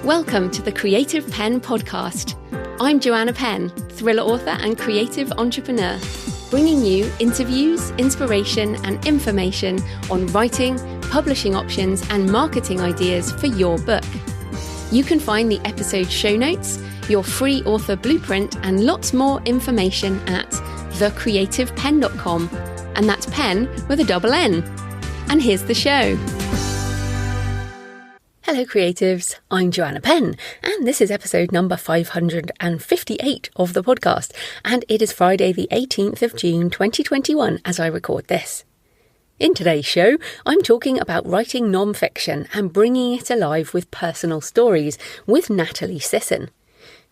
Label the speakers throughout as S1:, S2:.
S1: Welcome to the Creative Penn podcast. I'm Joanna Penn, thriller author and creative entrepreneur, bringing you interviews, inspiration, and information on writing, publishing options, and marketing ideas for your book. You can find the episode show notes, your free author blueprint, and lots more information at thecreativepenn.com. And that's Penn with a double N. And here's the show. Hello creatives, I'm Joanna Penn, and this is episode number 558 of the podcast, and it is Friday the 18th of June 2021 as I record this. In today's show, I'm talking about writing non-fiction and bringing it alive with personal stories with Natalie Sisson.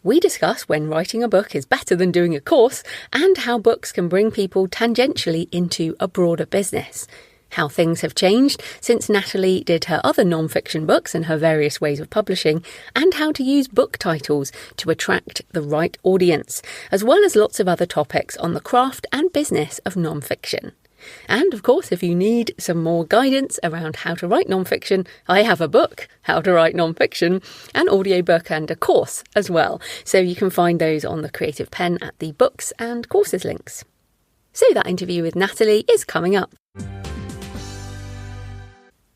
S1: We discuss when writing a book is better than doing a course and how books can bring people tangentially into a broader business. How things have changed since Natalie did her other non-fiction books and her various ways of publishing, and how to use book titles to attract the right audience, as well as lots of other topics on the craft and business of non-fiction. And of course, if you need some more guidance around how to write non-fiction, I have a book, How to Write Non-Fiction, an audiobook and a course as well. So you can find those on the Creative Penn at the books and courses links. So that interview with Natalie is coming up.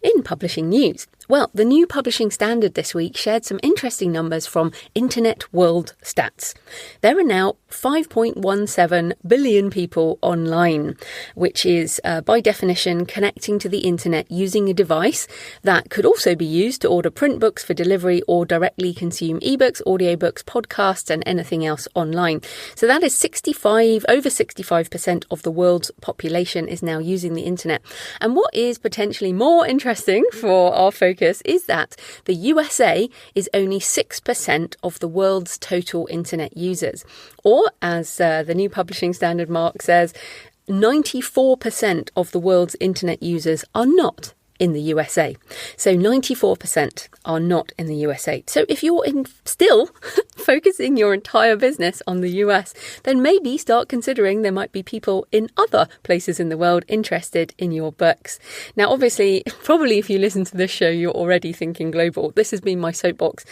S1: In publishing news, well, the new publishing standard this week shared some interesting numbers from Internet World Stats. There are now 5.17 billion people online, which is, by definition, connecting to the internet using a device that could also be used to order print books for delivery or directly consume ebooks, audiobooks, podcasts, and anything else online. So that is over 65% of the world's population is now using the internet. And what is potentially more interesting for our focus is that the USA is only 6% of the world's total internet users. Or, as the new publishing standard mark says, 94% of the world's internet users are not in the USA. So 94% are not in the USA. So if you're still focusing your entire business on the US, then maybe start considering there might be people in other places in the world interested in your books. Now, obviously, probably if you listen to this show, you're already thinking global. This has been my soapbox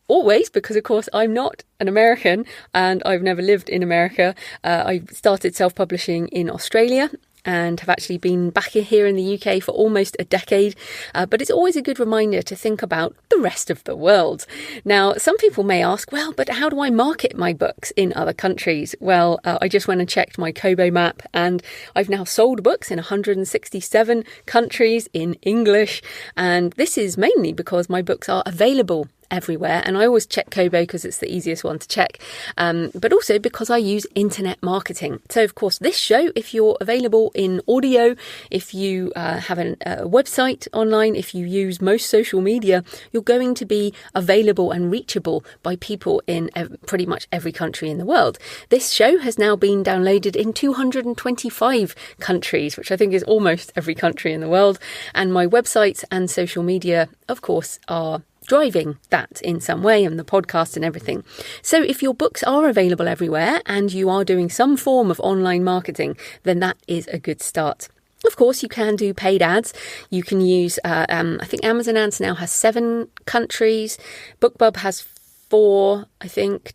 S1: always because, of course, I'm not an American and I've never lived in America. I started self-publishing in Australia and have actually been back here in the UK for almost a decade. But it's always a good reminder to think about the rest of the world. Now, some people may ask, well, but how do I market my books in other countries? Well, I just went and checked my Kobo map, and I've now sold books in 167 countries in English. And this is mainly because my books are available everywhere, and I always check Kobo because it's the easiest one to check, but also because I use internet marketing. So of course this show, if you're available in audio, if you have a website online, if you use most social media, you're going to be available and reachable by people in pretty much every country in the world. This show has now been downloaded in 225 countries, which I think is almost every country in the world, and my websites and social media, of course, are driving that in some way, and the podcast and everything. So if your books are available everywhere and you are doing some form of online marketing, then that is a good start. Of course, you can do paid ads. You can use, I think Amazon Ads now has 7 countries. BookBub has 4, I think,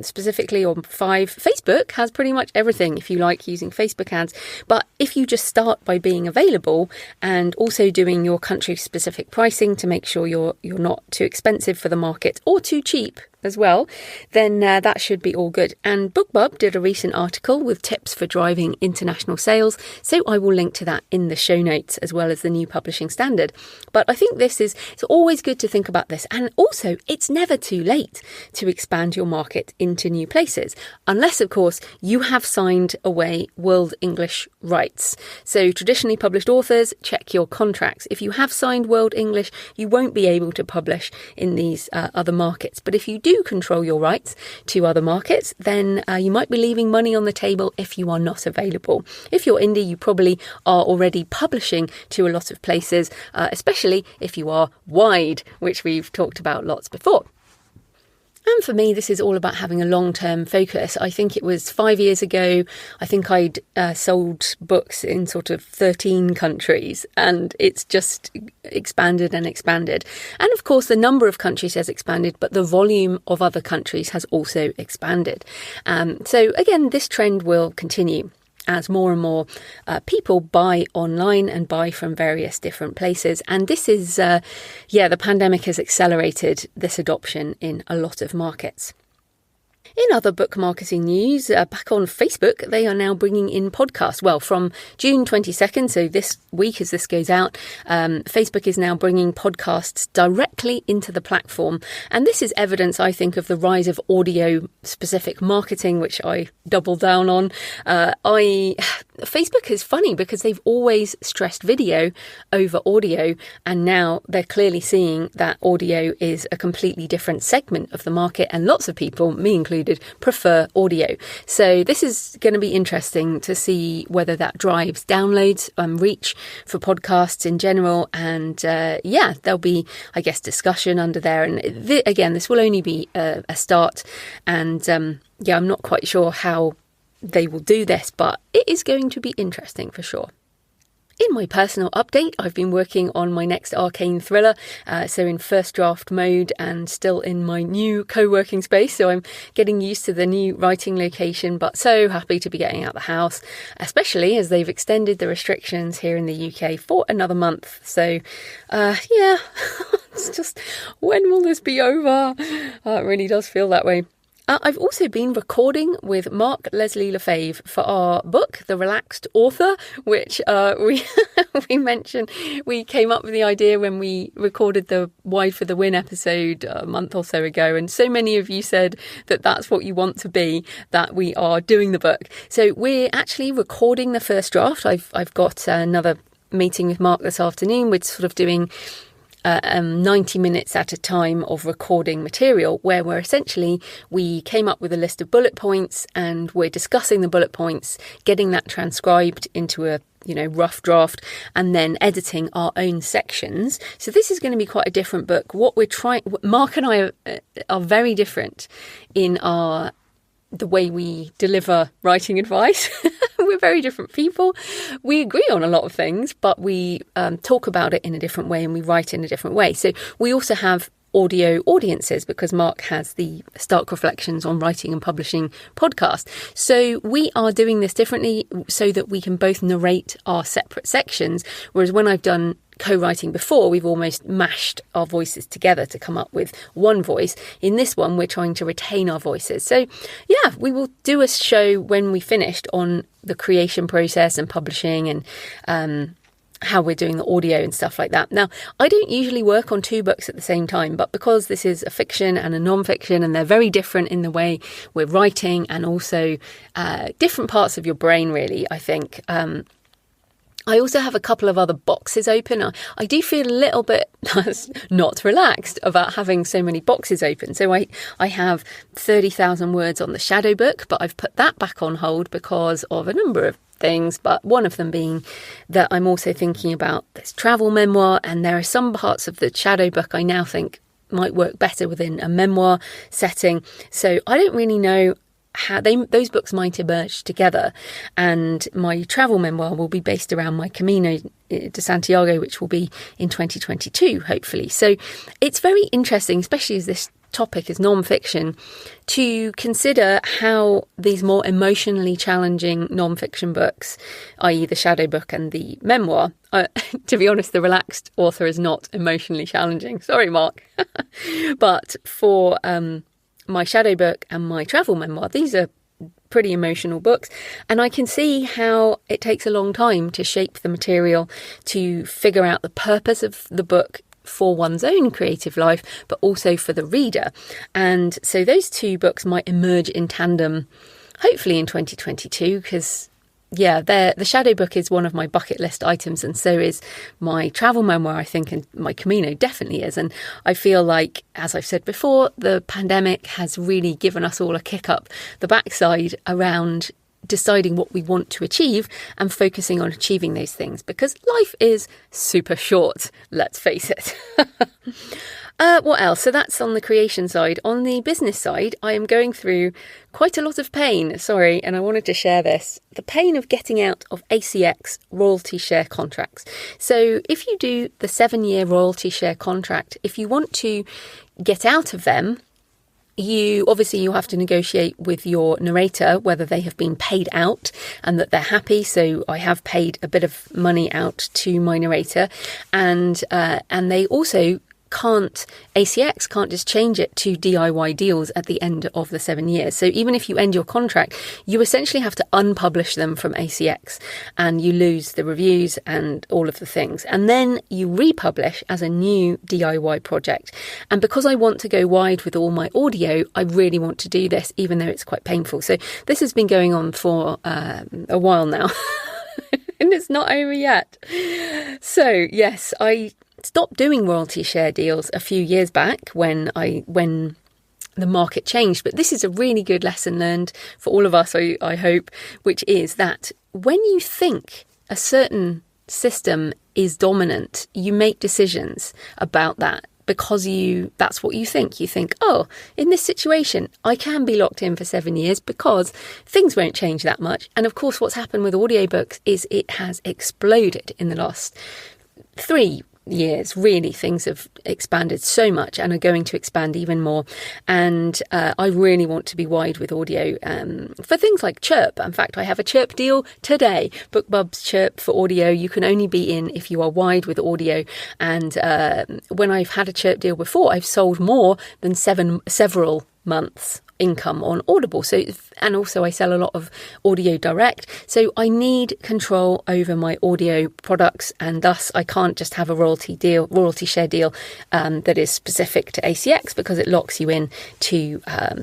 S1: specifically, or 5. Facebook has pretty much everything if you like using Facebook ads. But if you just start by being available and also doing your country specific pricing to make sure you're not too expensive for the market or too cheap as well, then that should be all good. And BookBub did a recent article with tips for driving international sales, so I will link to that in the show notes as well as the new publishing standard. But I think it's always good to think about this, and also it's never too late to expand your market into new places, unless of course you have signed away World English rights. So traditionally published authors, check your contracts. If you have signed World English, you won't be able to publish in these other markets. But if you do control your rights to other markets, then you might be leaving money on the table if you are not available. If you're indie, you probably are already publishing to a lot of places, especially if you are wide, which we've talked about lots before. And for me, this is all about having a long-term focus. I think it was 5 years ago, I think I'd sold books in sort of 13 countries, and it's just expanded and expanded. And of course, the number of countries has expanded, but the volume of other countries has also expanded. So again, this trend will continue as more and more people buy online and buy from various different places. And this is, the pandemic has accelerated this adoption in a lot of markets. In other book marketing news, back on Facebook, they are now bringing in podcasts. Well, from June 22nd, so this week as this goes out, Facebook is now bringing podcasts directly into the platform. And this is evidence, I think, of the rise of audio-specific marketing, which I double down on. Facebook is funny because they've always stressed video over audio, and now they're clearly seeing that audio is a completely different segment of the market, and lots of people, me included, prefer audio. So this is going to be interesting to see whether that drives downloads, reach for podcasts in general, and there'll be, I guess, discussion under there. And again, this will only be a start, and I'm not quite sure how they will do this, but it is going to be interesting for sure. In my personal update, I've been working on my next arcane thriller, so in first draft mode and still in my new co-working space, so I'm getting used to the new writing location, but so happy to be getting out the house, especially as they've extended the restrictions here in the UK for another month. So, it's just, when will this be over? It really does feel that way. I've also been recording with Mark Leslie Lefebvre for our book, The Relaxed Author, which we mentioned. We came up with the idea when we recorded the Wide for the Win episode a month or so ago. And so many of you said that that's what you want to be, that we are doing the book. So we're actually recording the first draft. I've got another meeting with Mark this afternoon. We're sort of doing 90 minutes at a time of recording material, where we came up with a list of bullet points and we're discussing the bullet points, getting that transcribed into a rough draft, and then editing our own sections. So this is going to be quite a different book. Mark and I are very different in the way we deliver writing advice. We're very different people. We agree on a lot of things, but we talk about it in a different way and we write in a different way. So we also have audio audiences because Mark has the Stark Reflections on Writing and Publishing podcast. So we are doing this differently so that we can both narrate our separate sections. Whereas when I've done co-writing before, we've almost mashed our voices together to come up with one voice. In this one, we're trying to retain our voices. So we will do a show when we finished on the creation process and publishing and how we're doing the audio and stuff like that. Now, I don't usually work on two books at the same time, but because this is a fiction and a non-fiction and they're very different in the way we're writing and also different parts of your brain, really, I think. I also have a couple of other boxes open. I do feel a little bit not relaxed about having so many boxes open. So I have 30,000 words on the shadow book, but I've put that back on hold because of a number of things, but one of them being that I'm also thinking about this travel memoir, and there are some parts of the shadow book I now think might work better within a memoir setting. So I don't really know how those books might emerge together, and my travel memoir will be based around my Camino de Santiago, which will be in 2022, hopefully. So it's very interesting, especially as this topic is non-fiction, to consider how these more emotionally challenging non-fiction books, i.e. the shadow book and the memoir, to be honest, The Relaxed Author is not emotionally challenging. Sorry, Mark. But for my shadow book and my travel memoir, these are pretty emotional books, and I can see how it takes a long time to shape the material, to figure out the purpose of the book for one's own creative life, but also for the reader. And so those two books might emerge in tandem, hopefully in 2022, because the shadow book is one of my bucket list items, and so is my travel memoir, I think, and my Camino definitely is. And I feel like, as I've said before, the pandemic has really given us all a kick up the backside around deciding what we want to achieve and focusing on achieving those things, because life is super short, let's face it. What else? So that's on the creation side. On the business side, I am going through quite a lot of pain, and I wanted to share this. The pain of getting out of ACX royalty share contracts. So if you do the 7-year royalty share contract, if you want to get out of them, you have to negotiate with your narrator whether they have been paid out and that they're happy. So I have paid a bit of money out to my narrator, and they also ACX can't just change it to DIY deals at the end of the 7 years. So even if you end your contract, you essentially have to unpublish them from ACX, and you lose the reviews and all of the things. And then you republish as a new DIY project. And because I want to go wide with all my audio, I really want to do this, even though it's quite painful. So this has been going on for a while now. And it's not over yet. So yes, I stopped doing royalty share deals a few years back when the market changed. But this is a really good lesson learned for all of us, I hope, which is that when you think a certain system is dominant, you make decisions about that because that's what you think. You think, oh, in this situation, I can be locked in for 7 years because things won't change that much. And of course, what's happened with audiobooks is it has exploded in the last 3 years. Really, things have expanded so much and are going to expand even more. And I really want to be wide with audio for things like Chirp. In fact, I have a Chirp deal today. BookBub's Chirp for audio. You can only be in if you are wide with audio. And when I've had a Chirp deal before, I've sold more than several months income on Audible. And also I sell a lot of audio direct. So I need control over my audio products, and thus I can't just have a royalty share deal that is specific to ACX, because it locks you in to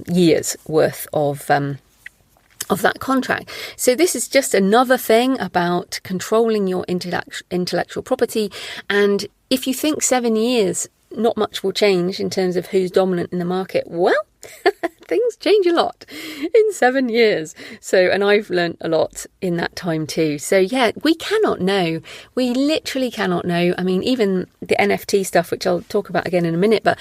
S1: years worth of that contract. So this is just another thing about controlling your intellectual property. And if you think 7 years, not much will change in terms of who's dominant in the market, well, things change a lot in 7 years. And I've learnt a lot in that time too. So yeah, we cannot know. We literally cannot know. I mean, even the NFT stuff, which I'll talk about again in a minute, but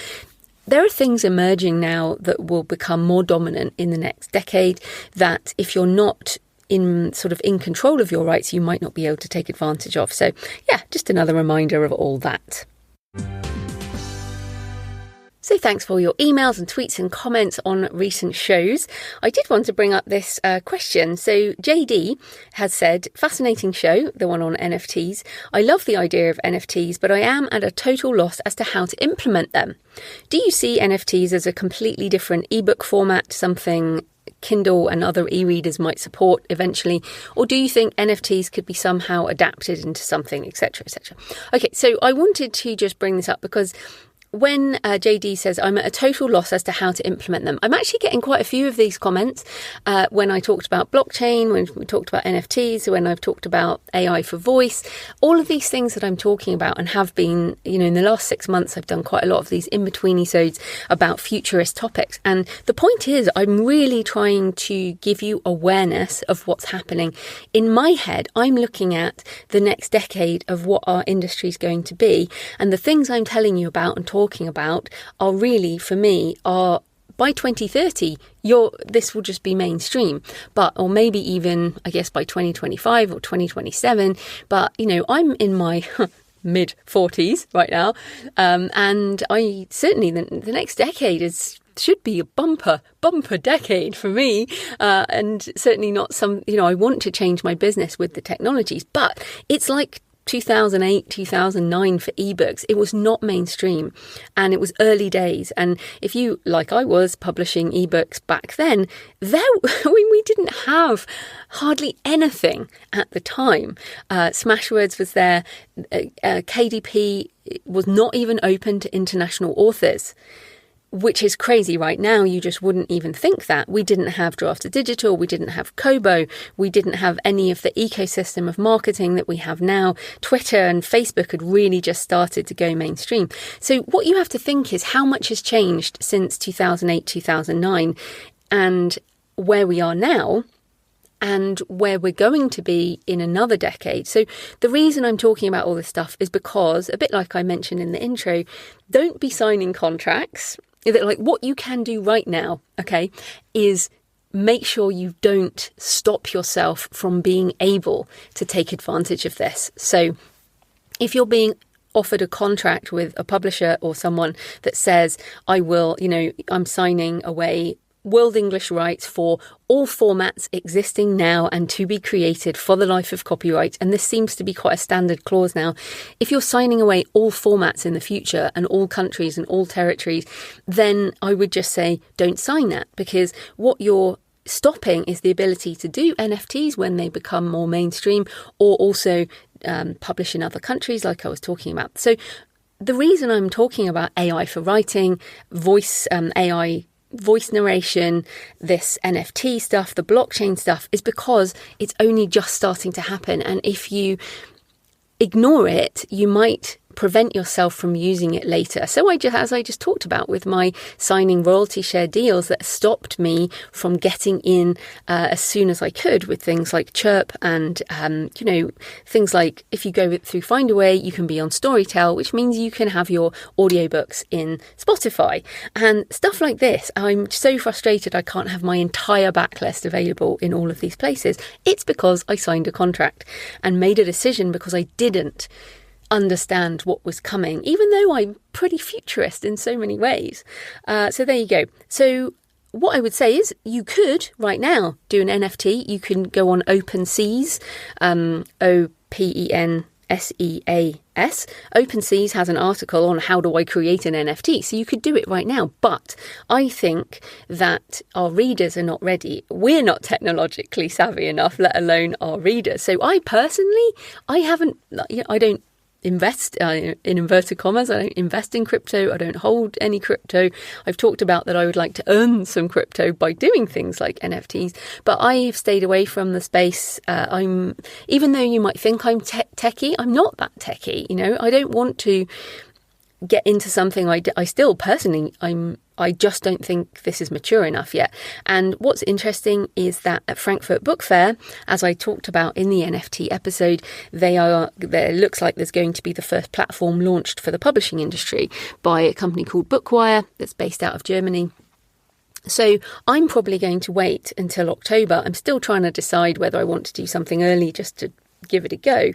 S1: there are things emerging now that will become more dominant in the next decade, that if you're not in control of your rights, you might not be able to take advantage of. So yeah, just another reminder of all that. So thanks for your emails and tweets and comments on recent shows. I did want to bring up this question. So JD has said, fascinating show, the one on NFTs. I love the idea of NFTs, but I am at a total loss as to how to implement them. Do you see NFTs as a completely different ebook format, something Kindle and other e-readers might support eventually? Or do you think NFTs could be somehow adapted into something, etc., etc.? Okay, so I wanted to just bring this up because when JD says, I'm at a total loss as to how to implement them, I'm actually getting quite a few of these comments when I talked about blockchain, when we talked about NFTs, when I've talked about AI for voice, all of these things that I'm talking about and have been, in the last 6 months, I've done quite a lot of these in-between episodes about futurist topics. And the point is, I'm really trying to give you awareness of what's happening. In my head, I'm looking at the next decade of what our industry is going to be. And the things I'm telling you about and talking about are really, for me, are by 2030, this will just be mainstream. Or maybe even, I guess, by 2025 or 2027. But, I'm in my mid 40s right now. And I certainly, the next decade should be a bumper decade for me. And certainly not I want to change my business with the technologies, but it's like 2008, 2009 for ebooks. It was not mainstream and it was early days. And if you, like I was, publishing ebooks back then, we didn't have hardly anything at the time. Smashwords was there. KDP was not even open to international authors, which is crazy right now. You just wouldn't even think that. We didn't have Drafted Digital. We didn't have Kobo. We didn't have any of the ecosystem of marketing that we have now. Twitter and Facebook had really just started to go mainstream. So what you have to think is how much has changed since 2008, 2009 and where we are now. and where we're going to be in another decade. So the reason I'm talking about all this stuff is because, a bit like I mentioned in the intro, don't be signing contracts. Like, what you can do right now, okay, is make sure you don't stop yourself from being able to take advantage of this. So if you're being offered a contract with a publisher or someone that says, I'm signing away World English rights for all formats existing now and to be created for the life of copyright. And this seems to be quite a standard clause now. If you're signing away all formats in the future and all countries and all territories, then I would just say don't sign that, because what you're stopping is the ability to do NFTs when they become more mainstream, or also publish in other countries like I was talking about. So the reason I'm talking about AI for writing, AI voice narration, this NFT stuff, the blockchain stuff, is because it's only just starting to happen. And if you ignore it, you might prevent yourself from using it later. So as I just talked about with my signing royalty share deals, that stopped me from getting in as soon as I could with things like Chirp and, things like if you go through Findaway, you can be on Storytel, which means you can have your audiobooks in Spotify and stuff like this. I'm so frustrated I can't have my entire backlist available in all of these places. It's because I signed a contract and made a decision because I didn't understand what was coming, even though I'm pretty futurist in so many ways. So there you go. So what I would say is you could right now do an NFT. You can go on OpenSeas, OpenSeas. OpenSeas has an article on how do I create an NFT. So you could do it right now. But I think that our readers are not ready. We're not technologically savvy enough, let alone our readers. So I don't invest in inverted commas. I don't invest in crypto. I don't hold any crypto. I've talked about that I would like to earn some crypto by doing things like NFTs, but I've stayed away from the space. Even though you might think I'm techie, I'm not that techie. I don't want to get into something I still personally I just don't think this is mature enough yet. And what's interesting is that at Frankfurt Book Fair, as I talked about in the NFT episode, there looks like there's going to be the first platform launched for the publishing industry by a company called Bookwire that's based out of Germany. So I'm probably going to wait until October. I'm still trying to decide whether I want to do something early just to give it a go.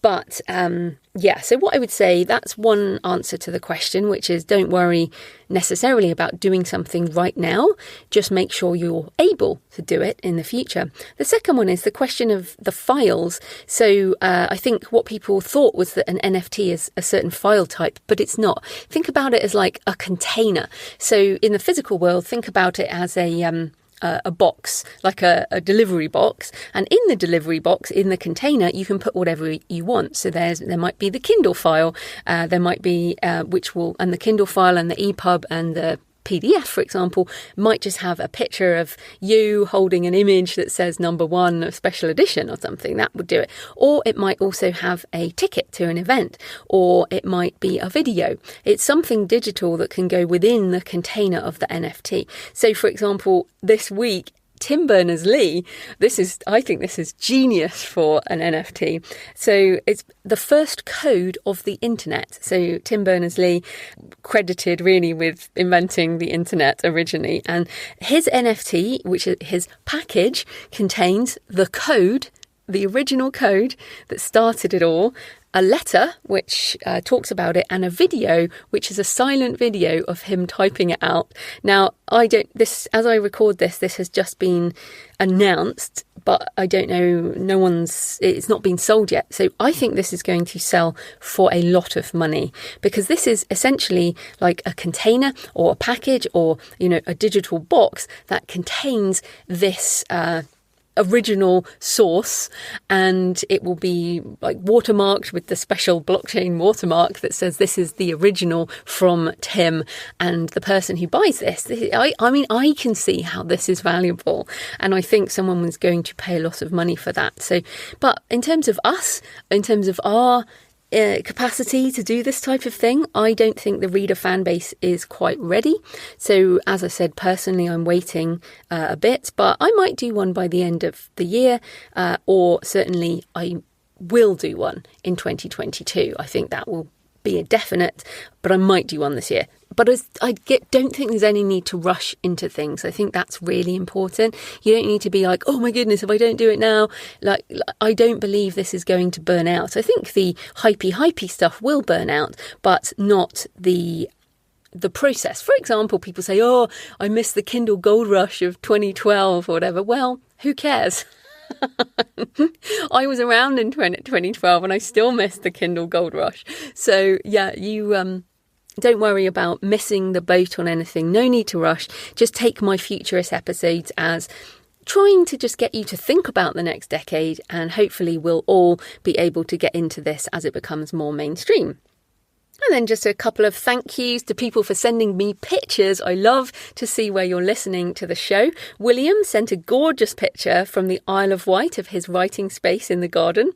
S1: But so what I would say, that's one answer to the question, which is don't worry necessarily about doing something right now. Just make sure you're able to do it in the future. The second one is the question of the files. So I think what people thought was that an NFT is a certain file type, but it's not. Think about it as like a container. So in the physical world, think about it as a box, like a delivery box, and in the delivery box, in the container, you can put whatever you want. So there might be the Kindle file, there might be and the Kindle file and the EPUB and the PDF, for example, might just have a picture of you holding an image that says #1 special edition or something. That would do it. Or it might also have a ticket to an event, or it might be a video. It's something digital that can go within the container of the NFT. So, for example, this week, Tim Berners-Lee, I think this is genius for an NFT. So it's the first code of the internet. So Tim Berners-Lee, credited really with inventing the internet originally. And his NFT, which is his package, contains the code, the original code that started it all, a letter which talks about it, and a video which is a silent video of him typing it out. Now, as I record this has just been announced, but I don't know, it's not been sold yet. So I think this is going to sell for a lot of money, because this is essentially like a container or a package or, a digital box that contains this original source, and it will be like watermarked with the special blockchain watermark that says this is the original from Tim, and the person who buys this, I can see how this is valuable, and I think someone was going to pay a lot of money for that. So, but in terms of us, in terms of our capacity to do this type of thing. I don't think the reader fan base is quite ready. So as I said, personally, I'm waiting a bit, but I might do one by the end of the year, or certainly I will do one in 2022. I think that will be a definite, but I might do one this year. But don't think there's any need to rush into things. I think that's really important. You don't need to be like, oh my goodness, if I don't do it now, like I don't believe this is going to burn out. I think the hypey stuff will burn out, but not the process. For example, people say, oh, I missed the Kindle gold rush of 2012 or whatever. Well, who cares? I was around in 2012 and I still missed the Kindle gold rush. So yeah, you don't worry about missing the boat on anything. No need to rush. Just take my futurist episodes as trying to just get you to think about the next decade, and hopefully we'll all be able to get into this as it becomes more mainstream. And then just a couple of thank yous to people for sending me pictures. I love to see where you're listening to the show. William sent a gorgeous picture from the Isle of Wight of his writing space in the garden.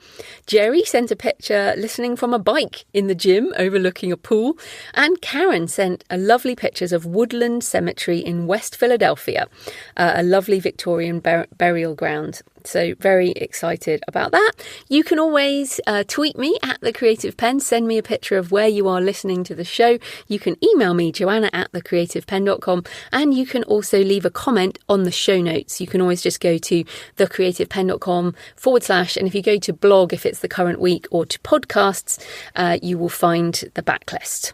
S1: Jerry sent a picture listening from a bike in the gym overlooking a pool. And Karen sent a lovely pictures of Woodland Cemetery in West Philadelphia, a lovely Victorian burial ground. So very excited about that. You can always tweet me at The Creative Penn. Send me a picture of where you are listening to the show. You can email me, joanna@thecreativepenn.com. And you can also leave a comment on the show notes. You can always just go to thecreativepenn.com / and if you go to blog, if it's the current week, or to podcasts, you will find the backlist.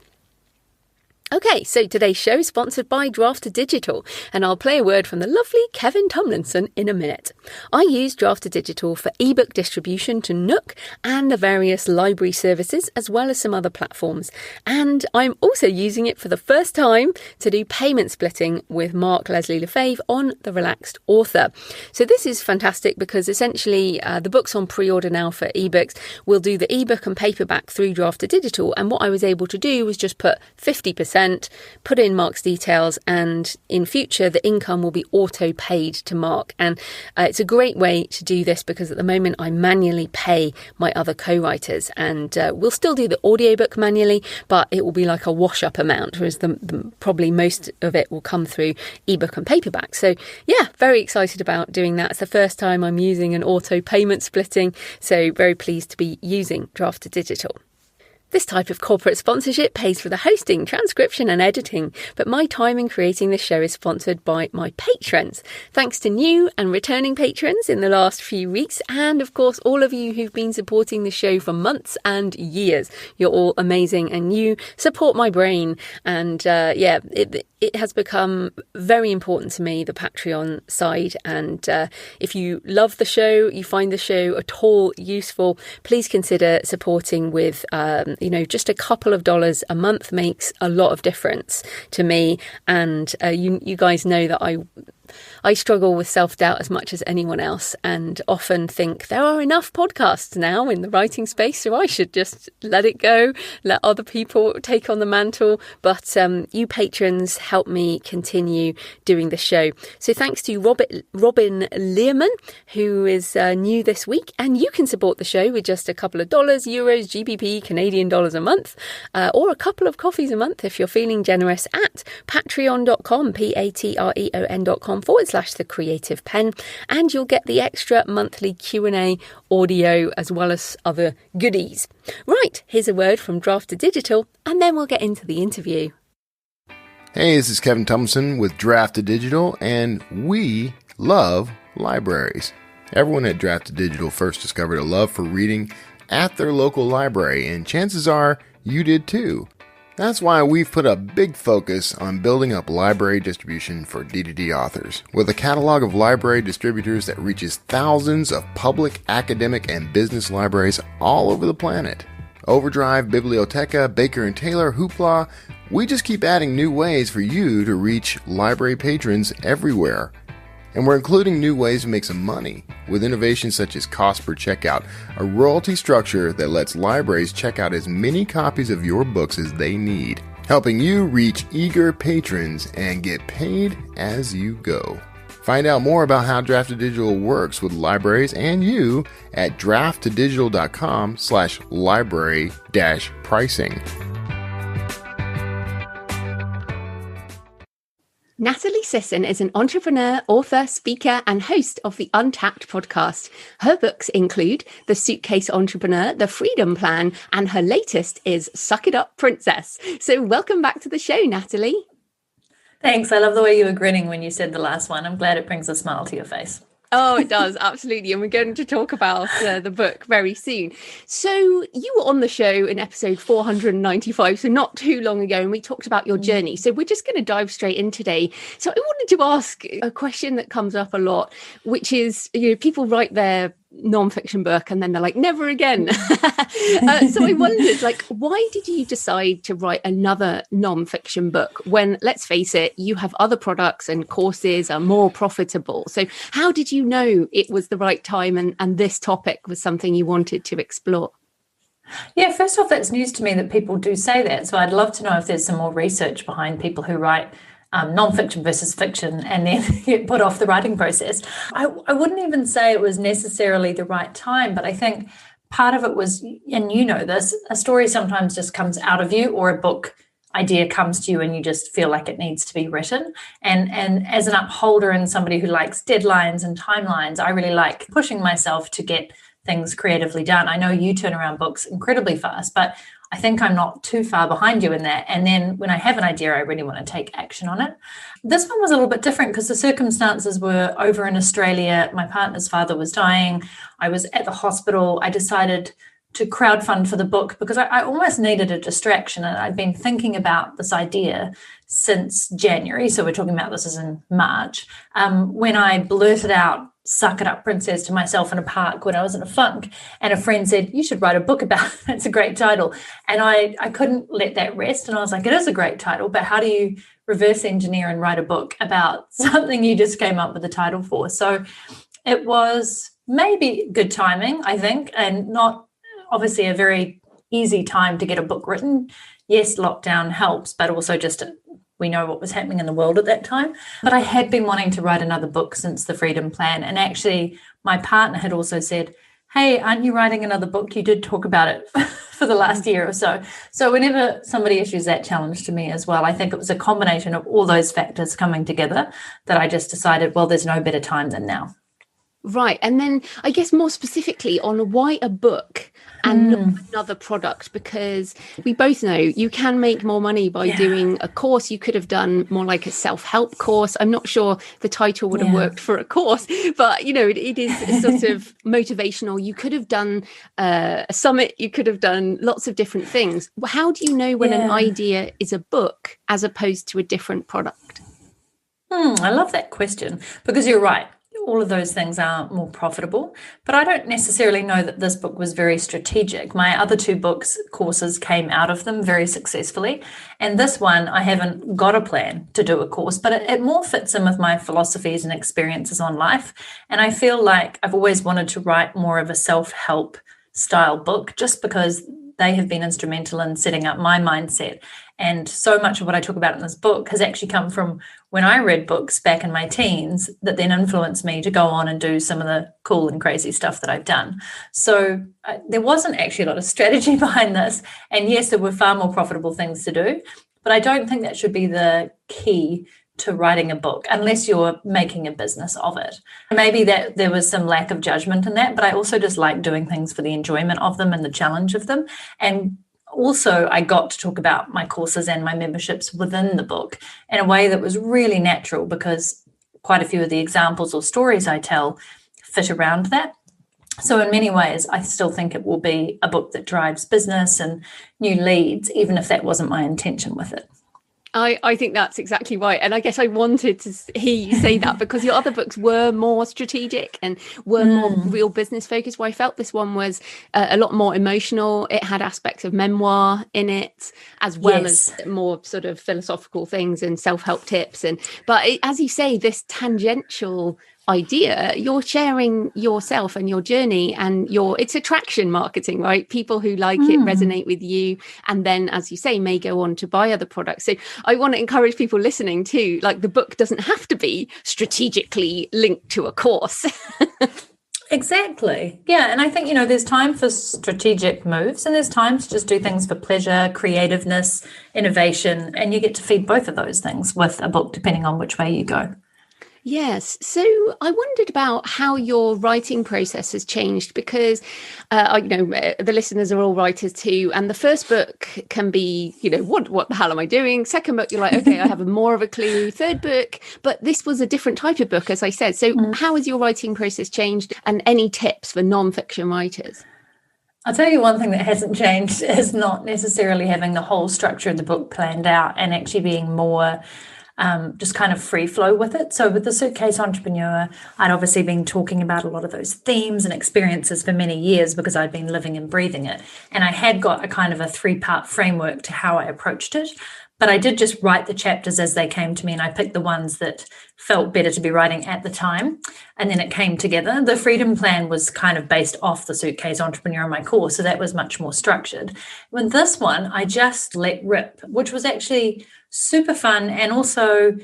S1: Okay, so today's show is sponsored by Drafter Digital, and I'll play a word from the lovely Kevin Tomlinson in a minute. I use Drafter Digital for ebook distribution to Nook and the various library services, as well as some other platforms. And I'm also using it for the first time to do payment splitting with Mark Leslie Lefebvre on The Relaxed Author. So this is fantastic because essentially the book's on pre-order now for ebooks. We'll do the ebook and paperback through Drafter Digital, and what I was able to do was just put 50%, put in Mark's details, and in future the income will be auto paid to Mark. And it's a great way to do this because at the moment I manually pay my other co-writers, and we'll still do the audiobook manually, but it will be like a wash-up amount, whereas probably most of it will come through ebook and paperback. So yeah, very excited about doing that. It's the first time I'm using an auto payment splitting, so very pleased to be using Drafter Digital. This type of corporate sponsorship pays for the hosting, transcription and editing, but my time in creating this show is sponsored by my patrons. Thanks to new and returning patrons in the last few weeks, and of course all of you who've been supporting the show for months and years. You're all amazing and you support my brain, and it has become very important to me, the Patreon side. And if you love the show, you find the show at all useful, please consider supporting with just a couple of dollars a month makes a lot of difference to me. And you guys know that I struggle with self-doubt as much as anyone else, and often think there are enough podcasts now in the writing space, so I should just let it go, let other people take on the mantle. But you patrons help me continue doing the show. So thanks to Robin Learman, who is new this week, and you can support the show with just a couple of dollars, euros, GBP, Canadian dollars a month, or a couple of coffees a month if you're feeling generous at patreon.com, patreon.com /The Creative Penn, and you'll get the extra monthly Q&A audio as well as other goodies. Right, here's a word from Drafter Digital, and then we'll get into the interview.
S2: Hey, this is Kevin Tomlinson with Drafter Digital, and we love libraries. Everyone at Drafter Digital first discovered a love for reading at their local library, and chances are you did too. That's why we've put a big focus on building up library distribution for D2D authors, with a catalog of library distributors that reaches thousands of public, academic, and business libraries all over the planet. Overdrive, Biblioteca, Baker & Taylor, Hoopla, we just keep adding new ways for you to reach library patrons everywhere. And we're including new ways to make some money, with innovations such as cost per checkout, a royalty structure that lets libraries check out as many copies of your books as they need, helping you reach eager patrons and get paid as you go. Find out more about how Drafted Digital works with libraries and you at draftedigital.com/library-pricing.
S1: Natalie Sisson is an entrepreneur, author, speaker, and host of the Untapped Podcast. Her books include The Suitcase Entrepreneur, The Freedom Plan, and her latest is Suck It Up, Princess. So welcome back to the show, Natalie.
S3: Thanks. I love the way you were grinning when you said the last one. I'm glad it brings a smile to your face.
S1: Oh, it does. Absolutely. And we're going to talk about the book very soon. So you were on the show in episode 495, so not too long ago, and we talked about your journey. So we're just going to dive straight in today. So I wanted to ask a question that comes up a lot, which is, people write their non-fiction book and then they're like, never again. So I wondered, why did you decide to write another non-fiction book when, let's face it, you have other products and courses are more profitable? So how did you know it was the right time and this topic was something you wanted to explore?
S3: Yeah, first off, that's news to me that people do say that. So I'd love to know if there's some more research behind people who write non-fiction versus fiction and then get put off the writing process. I wouldn't even say it was necessarily the right time, but I think part of it was, and you know this, a story sometimes just comes out of you, or a book idea comes to you and you just feel like it needs to be written. And as an upholder and somebody who likes deadlines and timelines, I really like pushing myself to get things creatively done. I know you turn around books incredibly fast, but I think I'm not too far behind you in that. And then when I have an idea, I really want to take action on it. This one was a little bit different because the circumstances were over in Australia. My partner's father was dying. I was at the hospital. I decided to crowdfund for the book because I almost needed a distraction. And I'd been thinking about this idea since January. So we're talking about this is in March, when I blurted out "Suck It Up, Princess" to myself in a park when I was in a funk. And a friend said, "You should write a book about it. It's a great title." And I couldn't let that rest. And I was like, it is a great title, but how do you reverse engineer and write a book about something you just came up with a title for? So it was maybe good timing, I think, and not obviously a very easy time to get a book written. Yes, lockdown helps, but also just we know what was happening in the world at that time. But I had been wanting to write another book since The Freedom Plan. And actually, my partner had also said, "Hey, aren't you writing another book? You did talk about it for the last year or so." So whenever somebody issues that challenge to me as well, I think it was a combination of all those factors coming together that I just decided, well, there's no better time than now.
S1: Right. And then I guess more specifically on why a book and not another product, because we both know you can make more money by doing a course. You could have done more like a self-help course. I'm not sure the title would have worked for a course, but, it is sort of motivational. You could have done a summit. You could have done lots of different things. How do you know when an idea is a book as opposed to a different product?
S3: I love that question because you're right. All of those things are more profitable, but I don't necessarily know that this book was very strategic. My other two books, courses came out of them very successfully. And this one, I haven't got a plan to do a course, but it more fits in with my philosophies and experiences on life. And I feel like I've always wanted to write more of a self-help style book just because they have been instrumental in setting up my mindset. And so much of what I talk about in this book has actually come from when I read books back in my teens that then influenced me to go on and do some of the cool and crazy stuff that I've done. So there wasn't actually a lot of strategy behind this. And yes, there were far more profitable things to do, but I don't think that should be the key to writing a book unless you're making a business of it. Maybe that there was some lack of judgment in that, but I also just like doing things for the enjoyment of them and the challenge of them. And also, I got to talk about my courses and my memberships within the book in a way that was really natural because quite a few of the examples or stories I tell fit around that. So in many ways, I still think it will be a book that drives business and new leads, even if that wasn't my intention with it.
S1: I think that's exactly right. And I guess I wanted to hear you say that because your other books were more strategic and were more real business focused. Well, I felt this one was a lot more emotional. It had aspects of memoir in it, as well as more sort of philosophical things and self-help tips. But as you say, this tangential idea, you're sharing yourself and your journey and it's attraction marketing, right? People who like it resonate with you, and then, as you say, may go on to buy other products. So I want to encourage people listening too, like, the book doesn't have to be strategically linked to a course.
S3: Exactly. Yeah. And I think, there's time for strategic moves, and there's time to just do things for pleasure, creativeness, innovation, and you get to feed both of those things with a book, depending on which way you go.
S1: Yes. So I wondered about how your writing process has changed, because, the listeners are all writers too. And the first book can be, what the hell am I doing? Second book, you're like, okay, I have more of a clue. Third book, but this was a different type of book, as I said. So how has your writing process changed, and any tips for non-fiction writers?
S3: I'll tell you one thing that hasn't changed is not necessarily having the whole structure of the book planned out, and actually being more just kind of free flow with it. So with the Suitcase Entrepreneur, I'd obviously been talking about a lot of those themes and experiences for many years, because I'd been living and breathing it. And I had got a kind of a 3-part framework to how I approached it. But I did just write the chapters as they came to me, and I picked the ones that felt better to be writing at the time. And then it came together. The Freedom Plan was kind of based off the Suitcase Entrepreneur in my course, so that was much more structured. With this one, I just let rip, which was actually super fun and also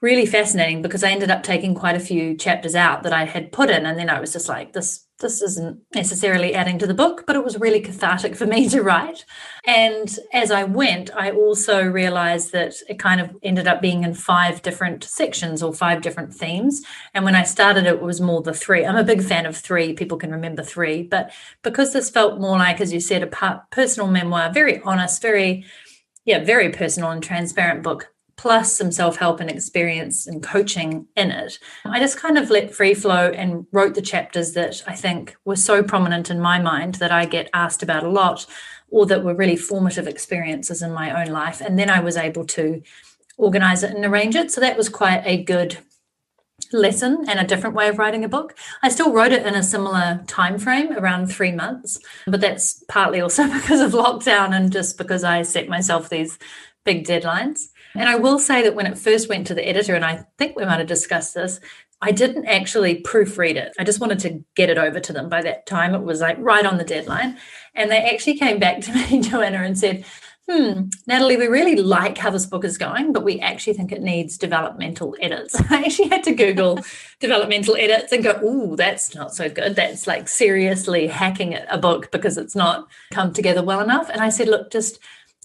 S3: really fascinating, because I ended up taking quite a few chapters out that I had put in, and then I was just like, this isn't necessarily adding to the book, but it was really cathartic for me to write. And as I went, I also realized that it kind of ended up being in 5 different sections or 5 different themes. And when I started, it was more the 3. I'm a big fan of 3. People can remember 3. But because this felt more like, as you said, a personal memoir, very honest, very personal and transparent book, plus some self-help and experience and coaching in it, I just kind of let free flow and wrote the chapters that I think were so prominent in my mind that I get asked about a lot, or that were really formative experiences in my own life. And then I was able to organize it and arrange it. So that was quite a good lesson and a different way of writing a book. I still wrote it in a similar time frame, around 3 months, but that's partly also because of lockdown and just because I set myself these big deadlines. And I will say that when it first went to the editor, and I think we might have discussed this, I didn't actually proofread it. I just wanted to get it over to them. By that time, it was like right on the deadline. And they actually came back to me, Joanna, and said, Natalie, we really like how this book is going, but we actually think it needs developmental edits. I actually had to Google developmental edits and go, ooh, that's not so good. That's like seriously hacking at a book because it's not come together well enough. And I said, look,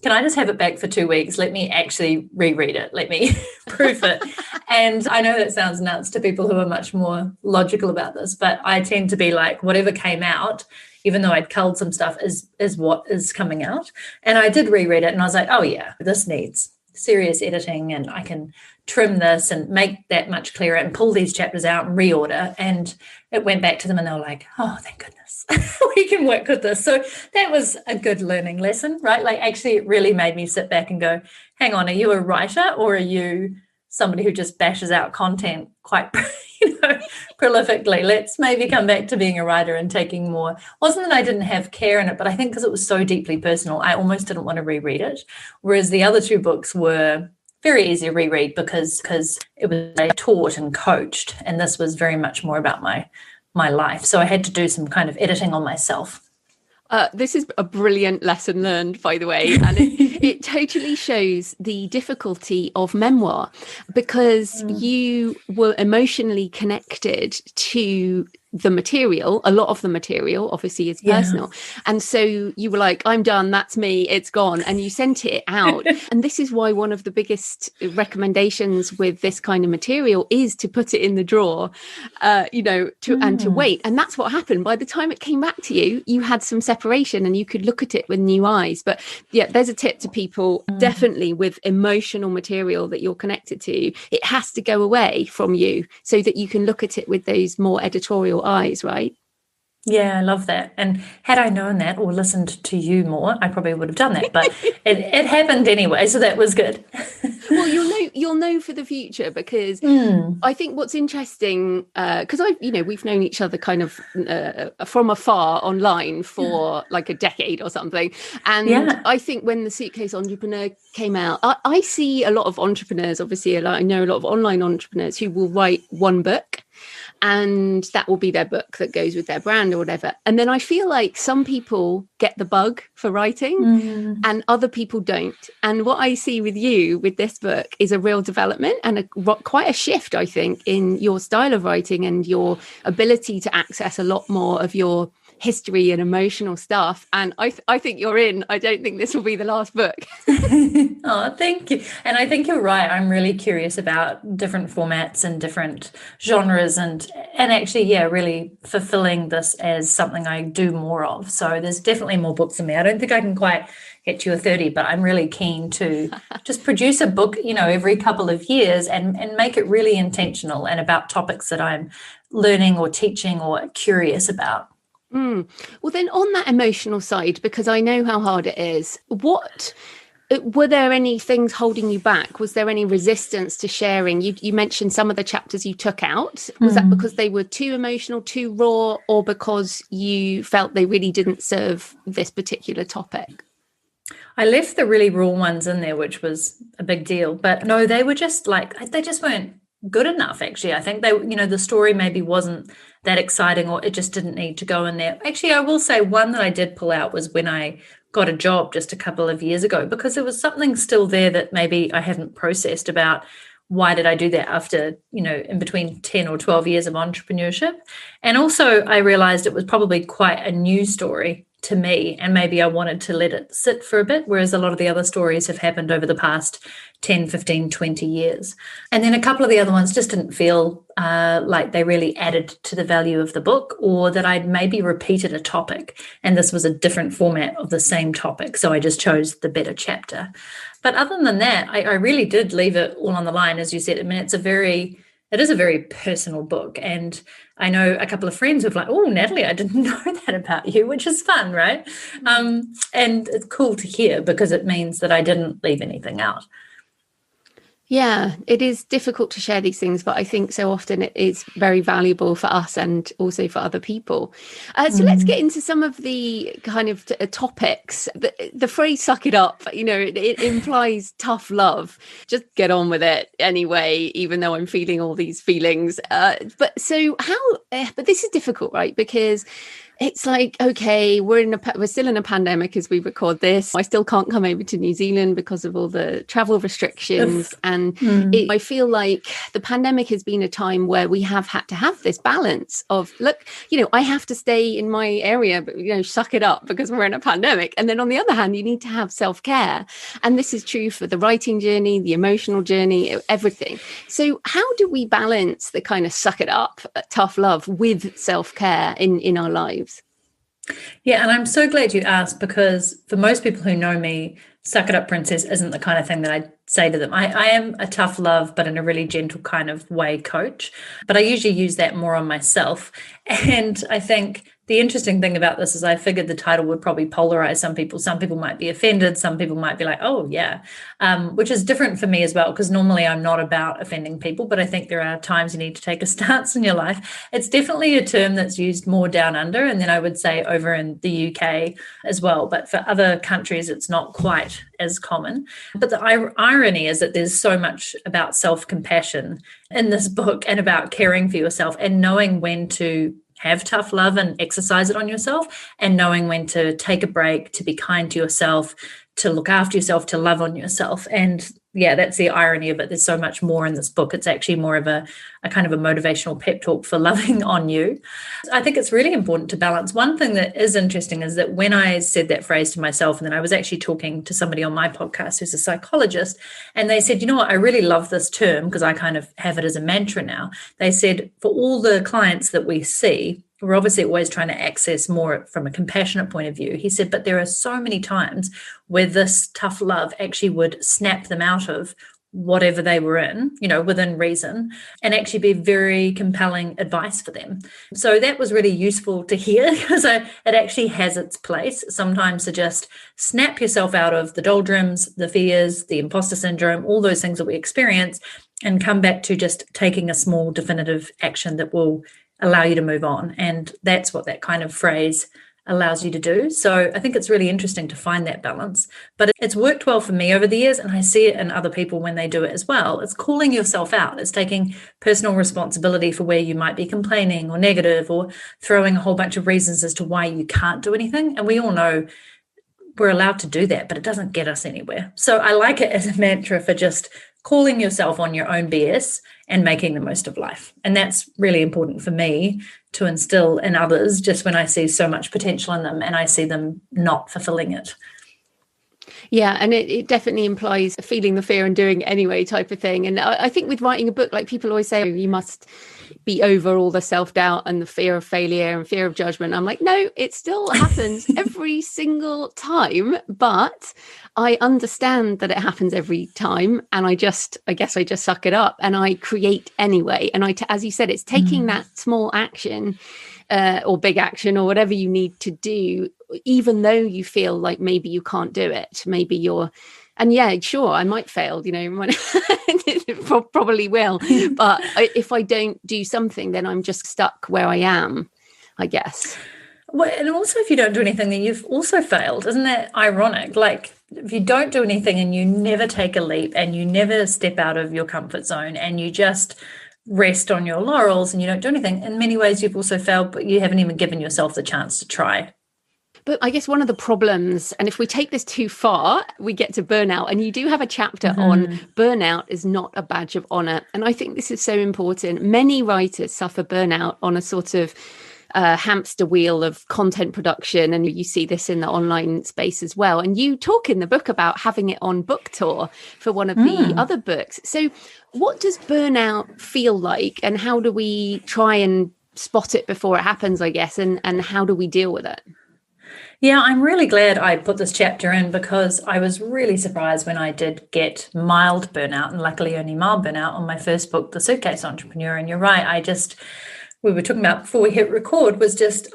S3: can I just have it back for 2 weeks? Let me actually reread it. Let me proof it. And I know that sounds nuts to people who are much more logical about this, but I tend to be like, whatever came out, even though I'd culled some stuff, is what is coming out. And I did reread it, and I was like, oh yeah, this needs serious editing, and I can trim this and make that much clearer and pull these chapters out and reorder. And it went back to them, and they were like, oh, thank goodness. We can work with this. So that was a good learning lesson, right? Like, actually, it really made me sit back and go, hang on, are you a writer, or are you somebody who just bashes out content quite prolifically? Let's maybe come back to being a writer and taking more. Wasn't that I didn't have care in it, but I think because it was so deeply personal, I almost didn't want to reread it. Whereas the other 2 books were very easy to reread because it was taught and coached, and this was very much more about my life. So I had to do some kind of editing on myself.
S1: This is a brilliant lesson learned, by the way, and it totally shows the difficulty of memoir, because you were emotionally connected to the material. A lot of the material obviously is personal, and so you were like, I'm done, that's me, it's gone, and you sent it out. And this is why one of the biggest recommendations with this kind of material is to put it in the drawer, and to wait. And that's what happened. By the time it came back to you, you had some separation and you could look at it with new eyes. But yeah, there's a tip to people, definitely with emotional material that you're connected to, it has to go away from you so that you can look at it with those more editorial eyes, right?
S3: Yeah, I love that. And had I known that or listened to you more, I probably would have done that. But it happened anyway, so that was good.
S1: Well, you'll know for the future, because I think what's interesting, because we've known each other kind of from afar online for like a decade or something. And I think when the Suitcase Entrepreneur came out, I see a lot of entrepreneurs, obviously, I know a lot of online entrepreneurs who will write one book. and that will be their book that goes with their brand or whatever. And then I feel like some people get the bug for writing and other people don't. And what I see with you with this book is a real development and quite a shift, I think, in your style of writing and your ability to access a lot more of your history and emotional stuff. And I think you're in. I don't think this will be the last book.
S3: Oh, thank you. And I think you're right. I'm really curious about different formats and different genres and actually, really fulfilling this as something I do more of. So there's definitely more books in me. I don't think I can quite get to a 30, but I'm really keen to just produce a book, every couple of years and make it really intentional and about topics that I'm learning or teaching or curious about.
S1: Well, then on that emotional side, because I know how hard it is, were there any things holding you back? Was there any resistance to sharing? You mentioned some of the chapters you took out. Was that because they were too emotional, too raw, or because you felt they really didn't serve this particular topic?
S3: I left the really raw ones in there, which was a big deal. But no, they were just they just weren't good enough, actually. I think the story maybe wasn't that exciting, or it just didn't need to go in there. Actually, I will say one that I did pull out was when I got a job just a couple of years ago, because there was something still there that maybe I hadn't processed about why did I do that after, in between 10 or 12 years of entrepreneurship. And also I realized it was probably quite a new story to me, and maybe I wanted to let it sit for a bit, whereas a lot of the other stories have happened over the past 10, 15, 20 years. And then a couple of the other ones just didn't feel like they really added to the value of the book, or that I'd maybe repeated a topic and this was a different format of the same topic. So I just chose the better chapter. But other than that, I really did leave it all on the line, as you said. I mean, it is a very personal book. And I know a couple of friends who've oh, Natalie, I didn't know that about you, which is fun, right? And it's cool to hear because it means that I didn't leave anything out.
S1: Yeah, it is difficult to share these things, but I think so often it is very valuable for us and also for other people. So let's get into some of the kind of topics. The phrase "suck it up," it implies tough love. Just get on with it anyway, even though I'm feeling all these feelings. But this is difficult, right? Because it's okay, we're still in a pandemic as we record this. I still can't come over to New Zealand because of all the travel restrictions. And I feel like the pandemic has been a time where we have had to have this balance of, look, I have to stay in my area, but, suck it up because we're in a pandemic. And then on the other hand, you need to have self-care. And this is true for the writing journey, the emotional journey, everything. So how do we balance the kind of suck it up, tough love with self-care in our lives?
S3: Yeah, and I'm so glad you asked, because for most people who know me, suck it up, princess isn't the kind of thing that I say to them. I am a tough love, but in a really gentle kind of way coach. But I usually use that more on myself. And I think the interesting thing about this is I figured the title would probably polarize some people. Some people might be offended. Some people might be like, oh, yeah, which is different for me as well, because normally I'm not about offending people. But I think there are times you need to take a stance in your life. It's definitely a term that's used more down under. And then I would say over in the UK as well. But for other countries, it's not quite as common. But the irony is that there's so much about self-compassion in this book and about caring for yourself and knowing when to have tough love and exercise it on yourself, and knowing when to take a break, to be kind to yourself, to look after yourself, to love on yourself. And yeah, that's the irony of it. There's so much more in this book. It's actually more of a kind of a motivational pep talk for loving on you. I think it's really important to balance. One thing that is interesting is that when I said that phrase to myself, and then I was actually talking to somebody on my podcast who's a psychologist, and they said, I really love this term because I kind of have it as a mantra now. They said, for all the clients that we see, we're obviously always trying to access more from a compassionate point of view. He said, but there are so many times where this tough love actually would snap them out of whatever they were in, within reason, and actually be very compelling advice for them. So that was really useful to hear, because it actually has its place sometimes to just snap yourself out of the doldrums, the fears, the imposter syndrome, all those things that we experience, and come back to just taking a small definitive action that will allow you to move on. And that's what that kind of phrase allows you to do. So I think it's really interesting to find that balance. But it's worked well for me over the years, and I see it in other people when they do it as well. It's calling yourself out. It's taking personal responsibility for where you might be complaining or negative or throwing a whole bunch of reasons as to why you can't do anything. And we all know we're allowed to do that, but it doesn't get us anywhere. So I like it as a mantra for just calling yourself on your own BS and making the most of life. And that's really important for me to instill in others, just when I see so much potential in them and I see them not fulfilling it.
S1: Yeah, and it definitely implies feeling the fear and doing it anyway type of thing. And I think with writing a book, like people always say, you must be over all the self-doubt and the fear of failure and fear of judgment. I'm like, no, it still happens every single time, but I understand that it happens every time. And I guess I just suck it up and I create anyway. And as you said, it's taking that small action or big action or whatever you need to do, even though you feel like maybe you can't do it. Maybe and yeah, sure, I might fail, probably will. But if I don't do something, then I'm just stuck where I am, I guess.
S3: Well, and also if you don't do anything, then you've also failed. Isn't that ironic? Like if you don't do anything and you never take a leap and you never step out of your comfort zone and you just rest on your laurels and you don't do anything, in many ways you've also failed, but you haven't even given yourself the chance to try.
S1: But I guess one of the problems, and if we take this too far, we get to burnout. And you do have a chapter on burnout is not a badge of honor. And I think this is so important. Many writers suffer burnout on a sort of hamster wheel of content production. And you see this in the online space as well. And you talk in the book about having it on book tour for one of the other books. So what does burnout feel like? And how do we try and spot it before it happens, I guess? And how do we deal with it?
S3: Yeah, I'm really glad I put this chapter in because I was really surprised when I did get mild burnout, and luckily only mild burnout on my first book, The Suitcase Entrepreneur. And you're right, we were talking about before we hit record,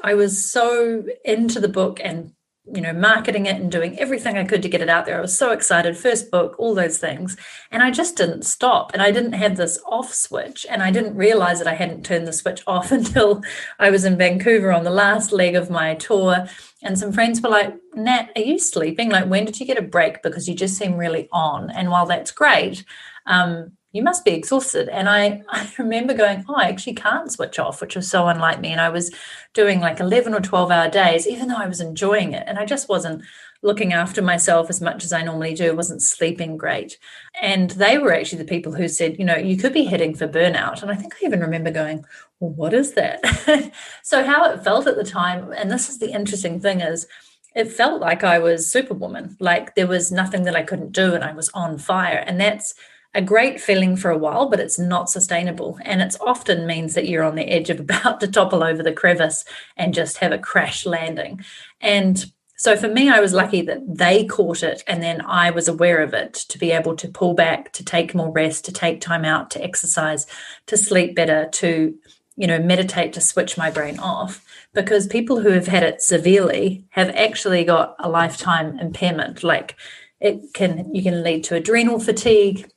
S3: I was so into the book and, marketing it and doing everything I could to get it out there. I was so excited, first book, all those things. And I just didn't stop. And I didn't have this off switch. And I didn't realize that I hadn't turned the switch off until I was in Vancouver on the last leg of my tour. And some friends were like, Nat, are you sleeping? Like, when did you get a break? Because you just seem really on. And while that's great, you must be exhausted. And I remember going, I actually can't switch off, which was so unlike me. And I was doing like 11 or 12-hour days, even though I was enjoying it. And I just wasn't looking after myself as much as I normally do, wasn't sleeping great. And they were actually the people who said, you could be heading for burnout. And I think I even remember going, well, what is that? So how it felt at the time, and this is the interesting thing, is it felt like I was Superwoman, like there was nothing that I couldn't do and I was on fire. And that's a great feeling for a while, but it's not sustainable. And it often means that you're on the edge of about to topple over the crevice and just have a crash landing. And so for me, I was lucky that they caught it and then I was aware of it to be able to pull back, to take more rest, to take time out, to exercise, to sleep better, to meditate, to switch my brain off. Because people who have had it severely have actually got a lifetime impairment. Like you can lead to adrenal fatigue.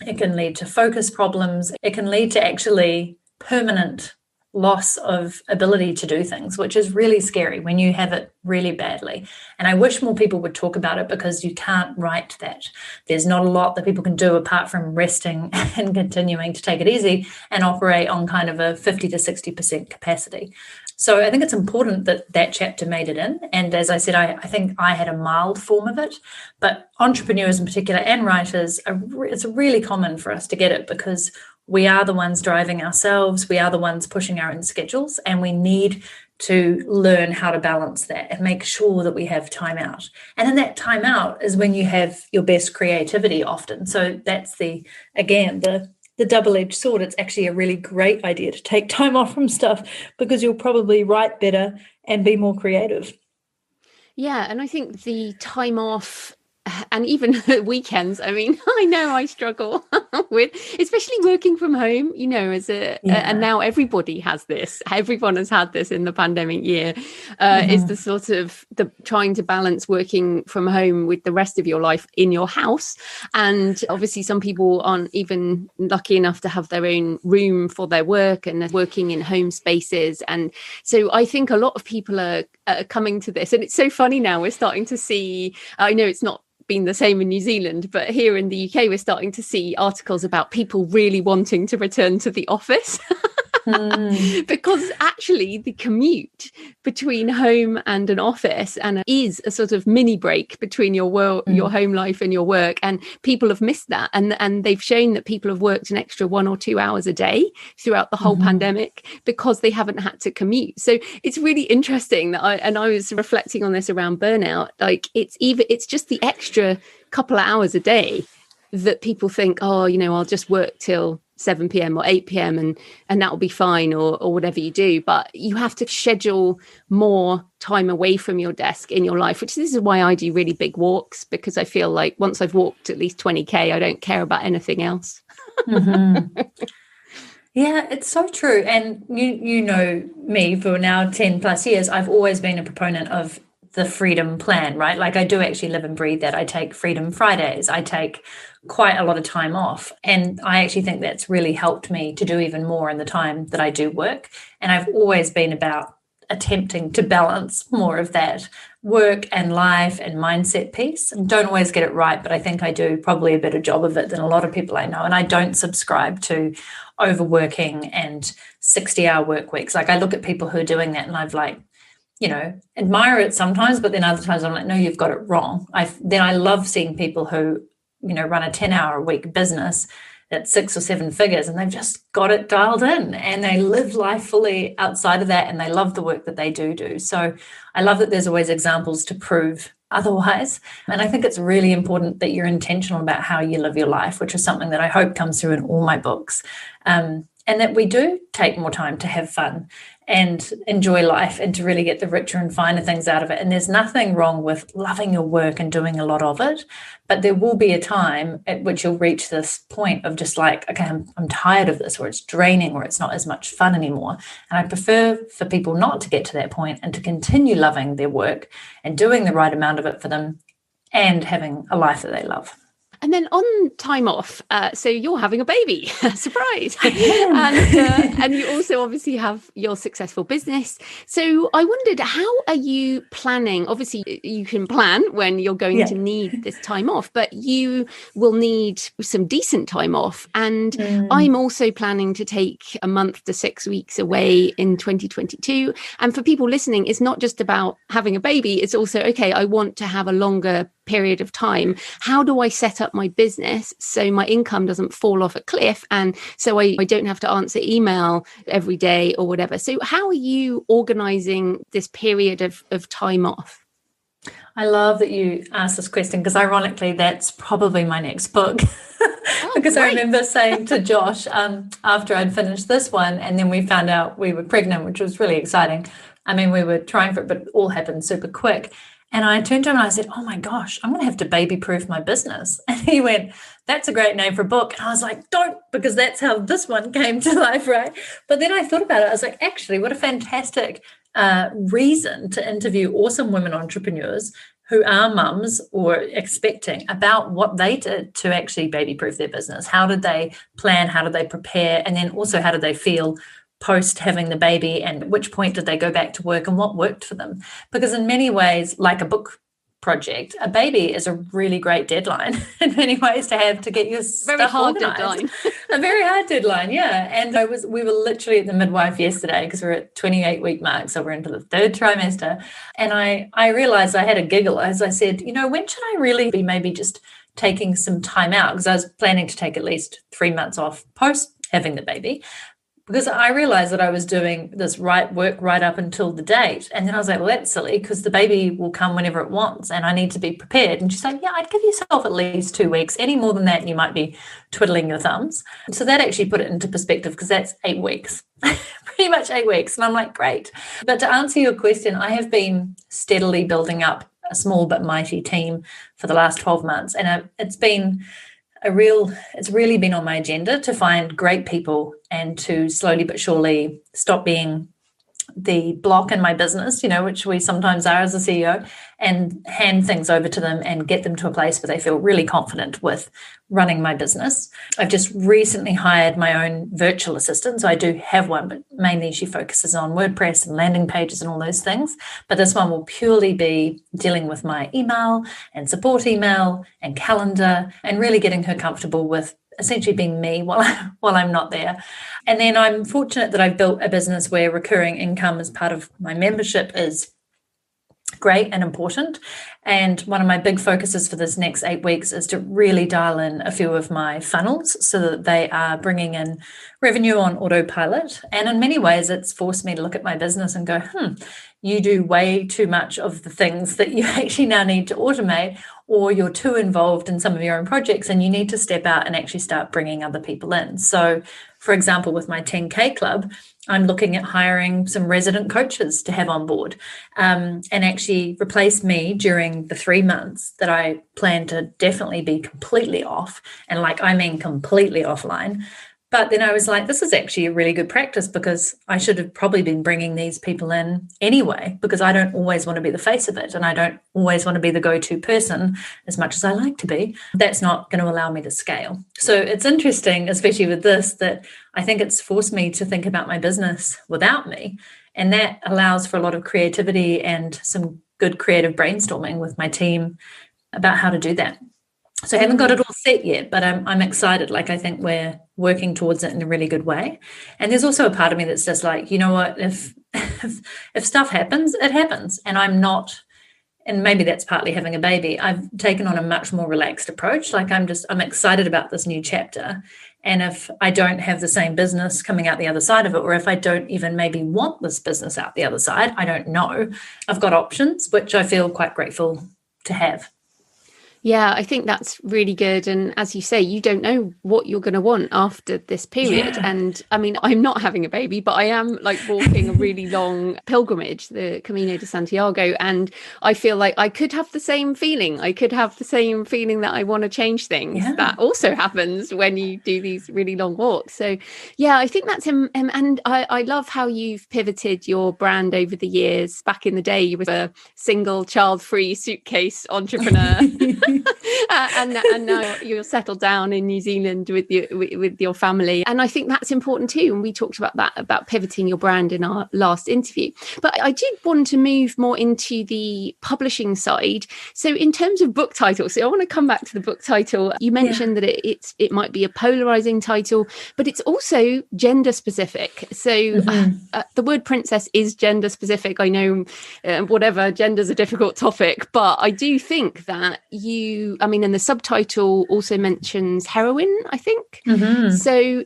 S3: It can lead to focus problems. It can lead to actually permanent loss of ability to do things, which is really scary when you have it really badly. And I wish more people would talk about it because you can't write that. There's not a lot that people can do apart from resting and continuing to take it easy and operate on kind of a 50 to 60% capacity. So I think it's important that chapter made it in. And as I said, I think I had a mild form of it, but entrepreneurs in particular and writers, it's really common for us to get it because we are the ones driving ourselves. We are the ones pushing our own schedules, and we need to learn how to balance that and make sure that we have time out. And in that time out is when you have your best creativity often. So that's the double-edged sword. It's actually a really great idea to take time off from stuff because you'll probably write better and be more creative.
S1: Yeah, and I think the time off and even weekends. I mean, I know I struggle with, especially working from home, as and now everybody has this. Everyone has had this in the pandemic year. Is the sort of the trying to balance working from home with the rest of your life in your house. And obviously some people aren't even lucky enough to have their own room for their work and they're working in home spaces. And so I think a lot of people are coming to this. And it's so funny now, we're starting to see, I know it's not been the same in New Zealand, but here in the UK, we're starting to see articles about people really wanting to return to the office. Because actually the commute between home and an office and is a sort of mini break between your home life and your work, and people have missed that, and they've shown that people have worked an extra 1 or 2 hours a day throughout the whole pandemic because they haven't had to commute. So it's really interesting that I was reflecting on this around burnout. Like it's just the extra couple of hours a day that people think, I'll just work till 7 p.m. or 8 p.m. and that'll be fine, or whatever you do. But you have to schedule more time away from your desk in your life, this is why I do really big walks, because I feel like once I've walked at least 20k, I don't care about anything else.
S3: Yeah, it's so true. And you know me for now 10 plus years, I've always been a proponent of the freedom plan, right? Like I do actually live and breathe that. I take Freedom Fridays. I take quite a lot of time off. And I actually think that's really helped me to do even more in the time that I do work. And I've always been about attempting to balance more of that work and life and mindset piece. And don't always get it right, but I think I do probably a better job of it than a lot of people I know. And I don't subscribe to overworking and 60-hour work weeks. Like I look at people who are doing that and I've admire it sometimes, but then other times I'm like, no, you've got it wrong. I love seeing people who, run a 10-hour a week business that's 6 or 7 figures, and they've just got it dialed in and they live life fully outside of that, and they love the work that they do. So I love that there's always examples to prove otherwise. And I think it's really important that you're intentional about how you live your life, which is something that I hope comes through in all my books. And that we do take more time to have fun and enjoy life and to really get the richer and finer things out of it. And there's nothing wrong with loving your work and doing a lot of it, but there will be a time at which you'll reach this point of just like, okay, I'm tired of this, or it's draining, or it's not as much fun anymore. And I prefer for people not to get to that point and to continue loving their work and doing the right amount of it for them and having a life that they love.
S1: And then on time off, so you're having a baby, surprise. And you also obviously have your successful business. So I wondered, how are you planning? Obviously, you can plan when you're going to need this time off, but you will need some decent time off. And I'm also planning to take a month to 6 weeks away in 2022. And for people listening, it's not just about having a baby. It's also, okay, I want to have a longer period of time. How do I set up my business so my income doesn't fall off a cliff, and so I don't have to answer email every day or whatever? So how are you organizing this period of time off?
S3: I love that you asked this question, because ironically that's probably my next book. Because I remember saying to Josh after I'd finished this one, and then we found out we were pregnant, which was really exciting. I mean, we were trying for it, but it all happened super quick. And I turned to him and I said, oh my gosh, I'm going to have to baby-proof my business. And he went, that's a great name for a book. And I was like, don't, because that's how this one came to life, right? But then I thought about it. I was like, actually, what a fantastic reason to interview awesome women entrepreneurs who are mums or expecting, about what they did to actually baby-proof their business. How did they plan? How did they prepare? And then also, how did they feel post having the baby, and at which point did they go back to work, and what worked for them? Because in many ways, like a book project, a baby is a really great deadline in many ways to have to get your
S1: very hard
S3: organized.
S1: Deadline.
S3: A very hard deadline, yeah. And we were literally at the midwife yesterday, because we're at 28-week mark, so we're into the 3rd trimester. And I realized, I had a giggle as I said, when should I really be maybe just taking some time out? Because I was planning to take at least 3 months off post having the baby. Because I realized that I was doing this work right up until the date. And then I was like, well, that's silly, because the baby will come whenever it wants and I need to be prepared. And she's like, yeah, I'd give yourself at least 2 weeks. Any more than that, you might be twiddling your thumbs. So that actually put it into perspective, because that's 8 weeks, pretty much 8 weeks. And I'm like, great. But to answer your question, I have been steadily building up a small but mighty team for the last 12 months. And it's really been on my agenda to find great people and to slowly but surely stop being the block in my business, which we sometimes are as a CEO, and hand things over to them and get them to a place where they feel really confident with running my business. I've just recently hired my own virtual assistant. So I do have one, but mainly she focuses on WordPress and landing pages and all those things. But this one will purely be dealing with my email and support email and calendar and really getting her comfortable with essentially being me while I'm not there. And then I'm fortunate that I've built a business where recurring income as part of my membership is great and important. And one of my big focuses for this next 8 weeks is to really dial in a few of my funnels so that they are bringing in revenue on autopilot. And in many ways, it's forced me to look at my business and go, you do way too much of the things that you actually now need to automate, or you're too involved in some of your own projects and you need to step out and actually start bringing other people in. So, for example, with my 10K club, I'm looking at hiring some resident coaches to have on board and actually replace me during the 3 months that I plan to definitely be completely off. And I mean completely offline. But then I was like, this is actually a really good practice because I should have probably been bringing these people in anyway, because I don't always want to be the face of it. And I don't always want to be the go-to person as much as I like to be. That's not going to allow me to scale. So it's interesting, especially with this, that I think it's forced me to think about my business without me. And that allows for a lot of creativity and some good creative brainstorming with my team about how to do that. So I haven't got it all set yet, but I'm excited. I think we're working towards it in a really good way. And there's also a part of me that's just you know what, if stuff happens, it happens. And I'm not, and maybe that's partly having a baby, I've taken on a much more relaxed approach. I'm excited about this new chapter. And if I don't have the same business coming out the other side of it, or if I don't even maybe want this business out the other side, I don't know. I've got options, which I feel quite grateful to have.
S1: Yeah, I think that's really good. And as you say, you don't know what you're going to want after this period. Yeah. And I mean, I'm not having a baby, but I am walking a really long pilgrimage, the Camino de Santiago. And I feel like I could have the same feeling. I could have the same feeling that I want to change things. Yeah. That also happens when you do these really long walks. So yeah, I think that's him. And I love how you've pivoted your brand over the years. Back in the day, you were a single child-free suitcase entrepreneur. and now you're settled down in New Zealand with your family, and I think that's important too. And we talked about that, about pivoting your brand in our last interview. But I did want to move more into the publishing side. So in terms of book titles, so I want to come back to the book title. You mentioned that it might be a polarizing title, but it's also gender specific. So the word princess is gender specific. I know whatever, gender's a difficult topic, but I do think that and the subtitle also mentions heroine, I think. Mm-hmm. So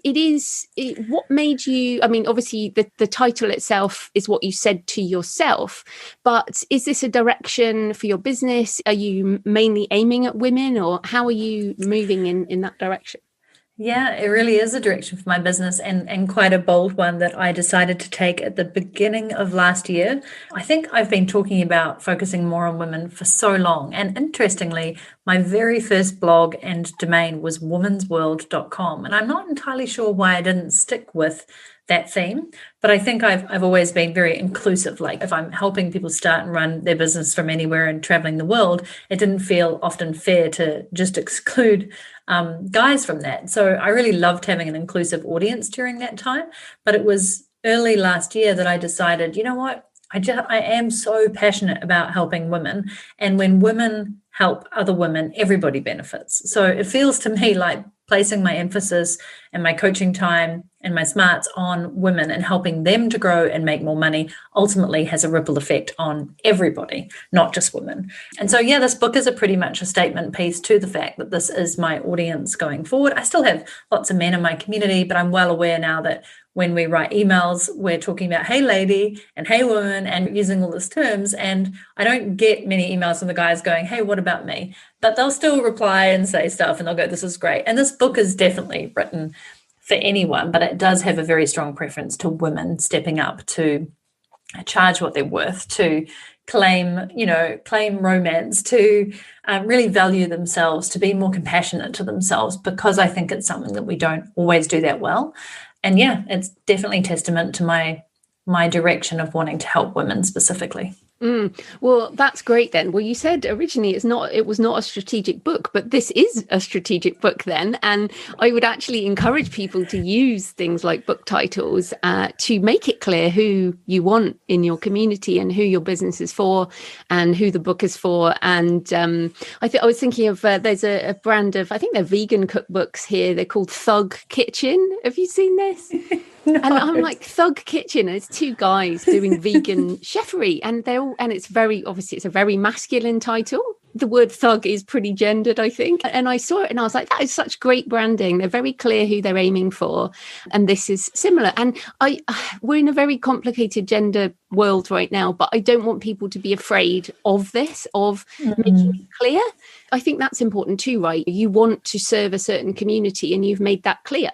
S1: what made you, obviously the title itself is what you said to yourself, but is this a direction for your business? Are you mainly aiming at women, or how are you moving in that direction?
S3: Yeah, it really is a direction for my business, and quite a bold one that I decided to take at the beginning of last year. I think I've been talking about focusing more on women for so long. And interestingly, my very first blog and domain was womansworld.com. And I'm not entirely sure why I didn't stick with that theme, but I think I've always been very inclusive. If I'm helping people start and run their business from anywhere and traveling the world, it didn't feel often fair to just exclude guys from that. So I really loved having an inclusive audience during that time. But it was early last year that I decided, you know what, I am so passionate about helping women. And when women help other women, everybody benefits. So it feels to me like placing my emphasis and my coaching time and my smarts on women and helping them to grow and make more money ultimately has a ripple effect on everybody, not just women. And so, yeah, this book is pretty much a statement piece to the fact that this is my audience going forward. I still have lots of men in my community, but I'm well aware now that when we write emails, we're talking about, hey, lady, and hey, woman, and using all these terms. And I don't get many emails from the guys going, hey, what about me? But they'll still reply and say stuff, and they'll go, this is great. And this book is definitely written for anyone, but it does have a very strong preference to women stepping up to charge what they're worth, to claim romance, to really value themselves, to be more compassionate to themselves, because I think it's something that we don't always do that well. And yeah, it's definitely testament to my direction of wanting to help women specifically.
S1: Well, that's great then. Well, you said originally it was not a strategic book, but this is a strategic book then. And I would actually encourage people to use things like book titles to make it clear who you want in your community and who your business is for and who the book is for. And I was thinking of there's a brand of, I think they're vegan cookbooks here. They're called Thug Kitchen. Have you seen this?
S3: No.
S1: And I'm like, Thug Kitchen, and it's two guys doing vegan chefery, and it's very, obviously it's a very masculine title. The word thug is pretty gendered, I think. And I saw it and I was like, that is such great branding. They're very clear who they're aiming for. And this is similar. And we're in a very complicated gender world right now, but I don't want people to be afraid of this, of making it clear. I think that's important too, right? You want to serve a certain community and you've made that clear.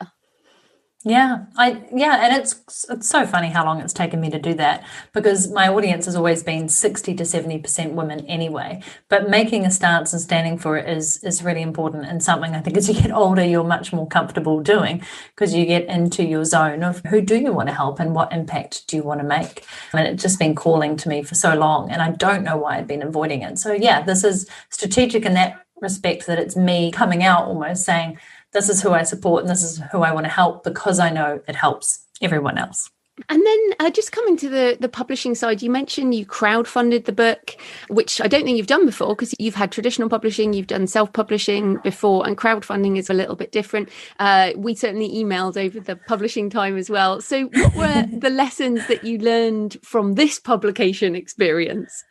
S3: Yeah, and it's so funny how long it's taken me to do that, because my audience has always been 60 to 70% women anyway. But making a stance and standing for it is really important, and something I think as you get older you're much more comfortable doing, because you get into your zone of who do you want to help and what impact do you want to make. And it's just been calling to me for so long, and I don't know why I'd been avoiding it. So yeah, this is strategic in that respect, that it's me coming out almost saying, this is who I support and this is who I want to help, because I know it helps everyone else.
S1: And then just coming to the publishing side, you mentioned you crowdfunded the book, which I don't think you've done before, because you've had traditional publishing, you've done self-publishing before, and crowdfunding is a little bit different. We certainly emailed over the publishing time as well. So what were the lessons that you learned from this publication experience?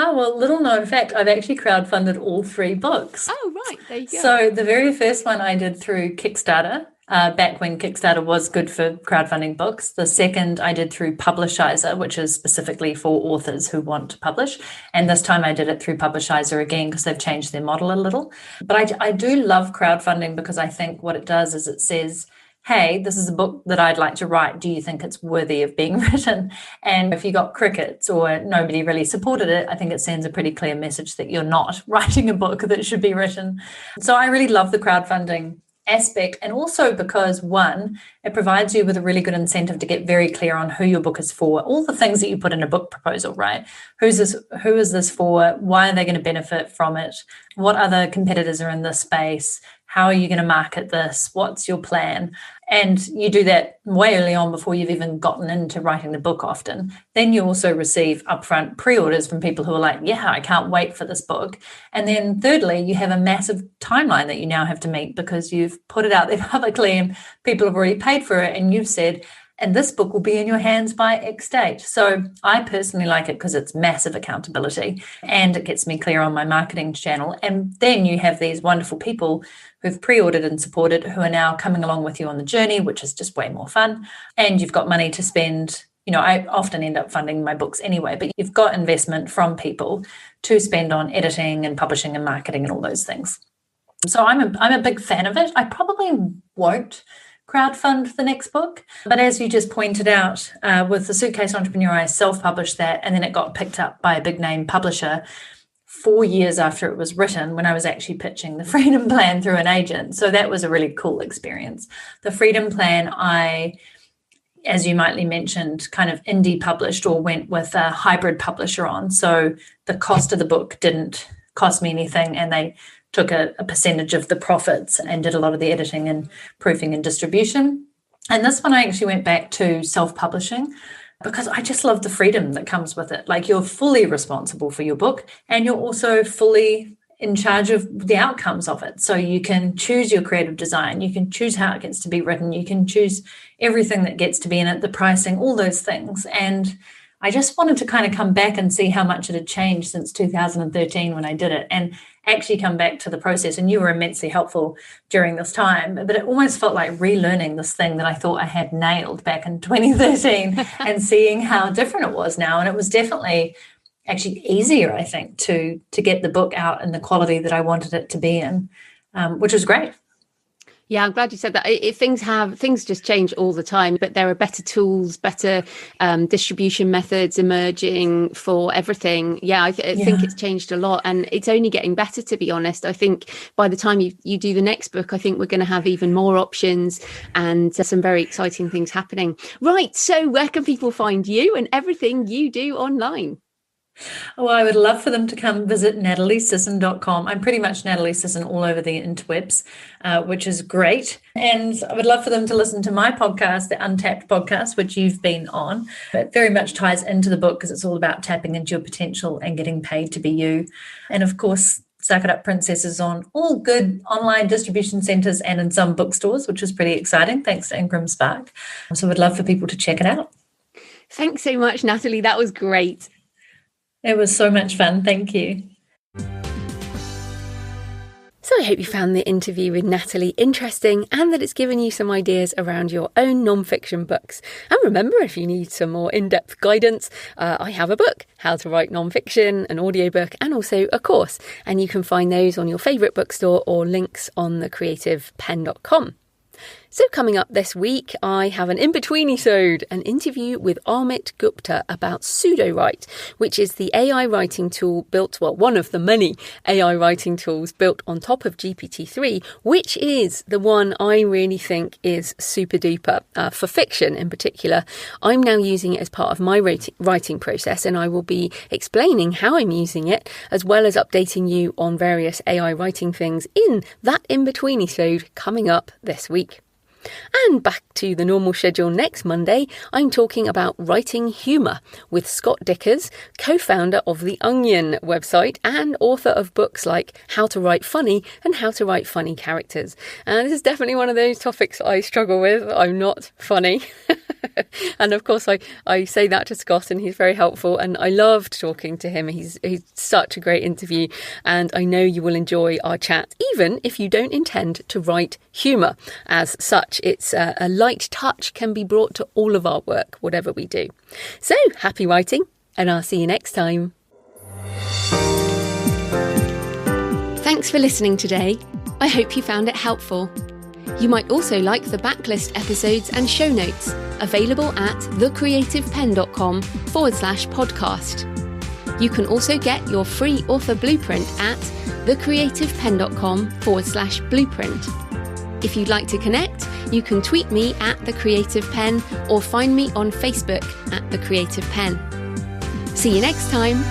S3: Oh, well, little known fact, I've actually crowdfunded all 3 books.
S1: Oh, right. There you go.
S3: So the very first one I did through Kickstarter, back when Kickstarter was good for crowdfunding books. The second I did through Publishizer, which is specifically for authors who want to publish. And this time I did it through Publishizer again, because they've changed their model a little. But I do love crowdfunding, because I think what it does is it says, hey, this is a book that I'd like to write. Do you think it's worthy of being written? And if you got crickets or nobody really supported it, I think it sends a pretty clear message that you're not writing a book that should be written. So I really love the crowdfunding aspect. And also because, one, it provides you with a really good incentive to get very clear on who your book is for, all the things that you put in a book proposal, right? Who is this for? Why are they going to benefit from it? What other competitors are in this space? How are you going to market this? What's your plan? And you do that way early on, before you've even gotten into writing the book often. Then you also receive upfront pre-orders from people who are like, yeah, I can't wait for this book. And then thirdly, you have a massive timeline that you now have to meet, because you've put it out there publicly and people have already paid for it. And you've said, and this book will be in your hands by X date. So I personally like it because it's massive accountability and it gets me clear on my marketing channel. And then you have these wonderful people who've pre-ordered and supported, who are now coming along with you on the journey, which is just way more fun. And you've got money to spend. I often end up funding my books anyway, but you've got investment from people to spend on editing and publishing and marketing and all those things. So I'm a big fan of it. I probably won't crowdfund the next book, but as you just pointed out, with the Suitcase Entrepreneur, I self-published that, and then it got picked up by a big name publisher 4 years after it was written, when I was actually pitching the Freedom Plan through an agent. So that was a really cool experience. The Freedom Plan, as you mightly mentioned, kind of indie published, or went with a hybrid publisher on. So the cost of the book didn't cost me anything, and they took a percentage of the profits and did a lot of the editing and proofing and distribution. And this one I actually went back to self-publishing, because I just love the freedom that comes with it. Like, you're fully responsible for your book, and you're also fully in charge of the outcomes of it. So you can choose your creative design, you can choose how it gets to be written, you can choose everything that gets to be in it, the pricing, all those things. And I just wanted to kind of come back and see how much it had changed since 2013 when I did it, and actually come back to the process. And you were immensely helpful during this time, but it almost felt like relearning this thing that I thought I had nailed back in 2013 and seeing how different it was now. And it was definitely actually easier, I think, to get the book out in the quality that I wanted it to be in, which was great.
S1: Yeah, I'm glad you said that. Things just change all the time, but there are better tools, better distribution methods emerging for everything. Yeah, I think it's changed a lot, and it's only getting better, to be honest. I think by the time you do the next book, I think we're going to have even more options and some very exciting things happening. Right. So where can people find you and everything you do online?
S3: Oh, I would love for them to come visit nataliesisson.com. I'm pretty much Natalie Sisson all over the interwebs, which is great. And I would love for them to listen to my podcast, the Untapped Podcast, which you've been on. It very much ties into the book because it's all about tapping into your potential and getting paid to be you. And of course, Suck It Up Princess is on all good online distribution centres and in some bookstores, which is pretty exciting, thanks to Ingram Spark. So I would love for people to check it out.
S1: Thanks so much, Natalie. That was great.
S3: It was so much fun. Thank you.
S1: So I hope you found the interview with Natalie interesting and that it's given you some ideas around your own non-fiction books. And remember, if you need some more in-depth guidance, I have a book, How to Write Non-Fiction, an audiobook, and also a course. And you can find those on your favourite bookstore or links on thecreativepenn.com. So coming up this week, I have an in-between-isode, an interview with Amit Gupta about Pseudowrite, which is the AI writing tool built, well, one of the many AI writing tools built on top of GPT-3, which is the one I really think is super duper for fiction in particular. I'm now using it as part of my writing process, and I will be explaining how I'm using it, as well as updating you on various AI writing things in that in-between-isode coming up this week. And back to the normal schedule next Monday, I'm talking about writing humour with Scott Dickers, co-founder of The Onion website and author of books like How to Write Funny and How to Write Funny Characters. And this is definitely one of those topics I struggle with. I'm not funny. And of course, I say that to Scott and he's very helpful. And I loved talking to him. He's such a great interview. And I know you will enjoy our chat, even if you don't intend to write humour as such. It's a light touch can be brought to all of our work, whatever we do. So happy writing, and I'll see you next time. Thanks for listening today. I hope you found it helpful. You might also like the backlist episodes and show notes available at thecreativepenn.com/podcast. You can also get your free author blueprint at thecreativepenn.com/blueprint. If you'd like to connect, you can tweet me at The Creative Penn or find me on Facebook at The Creative Penn. See you next time.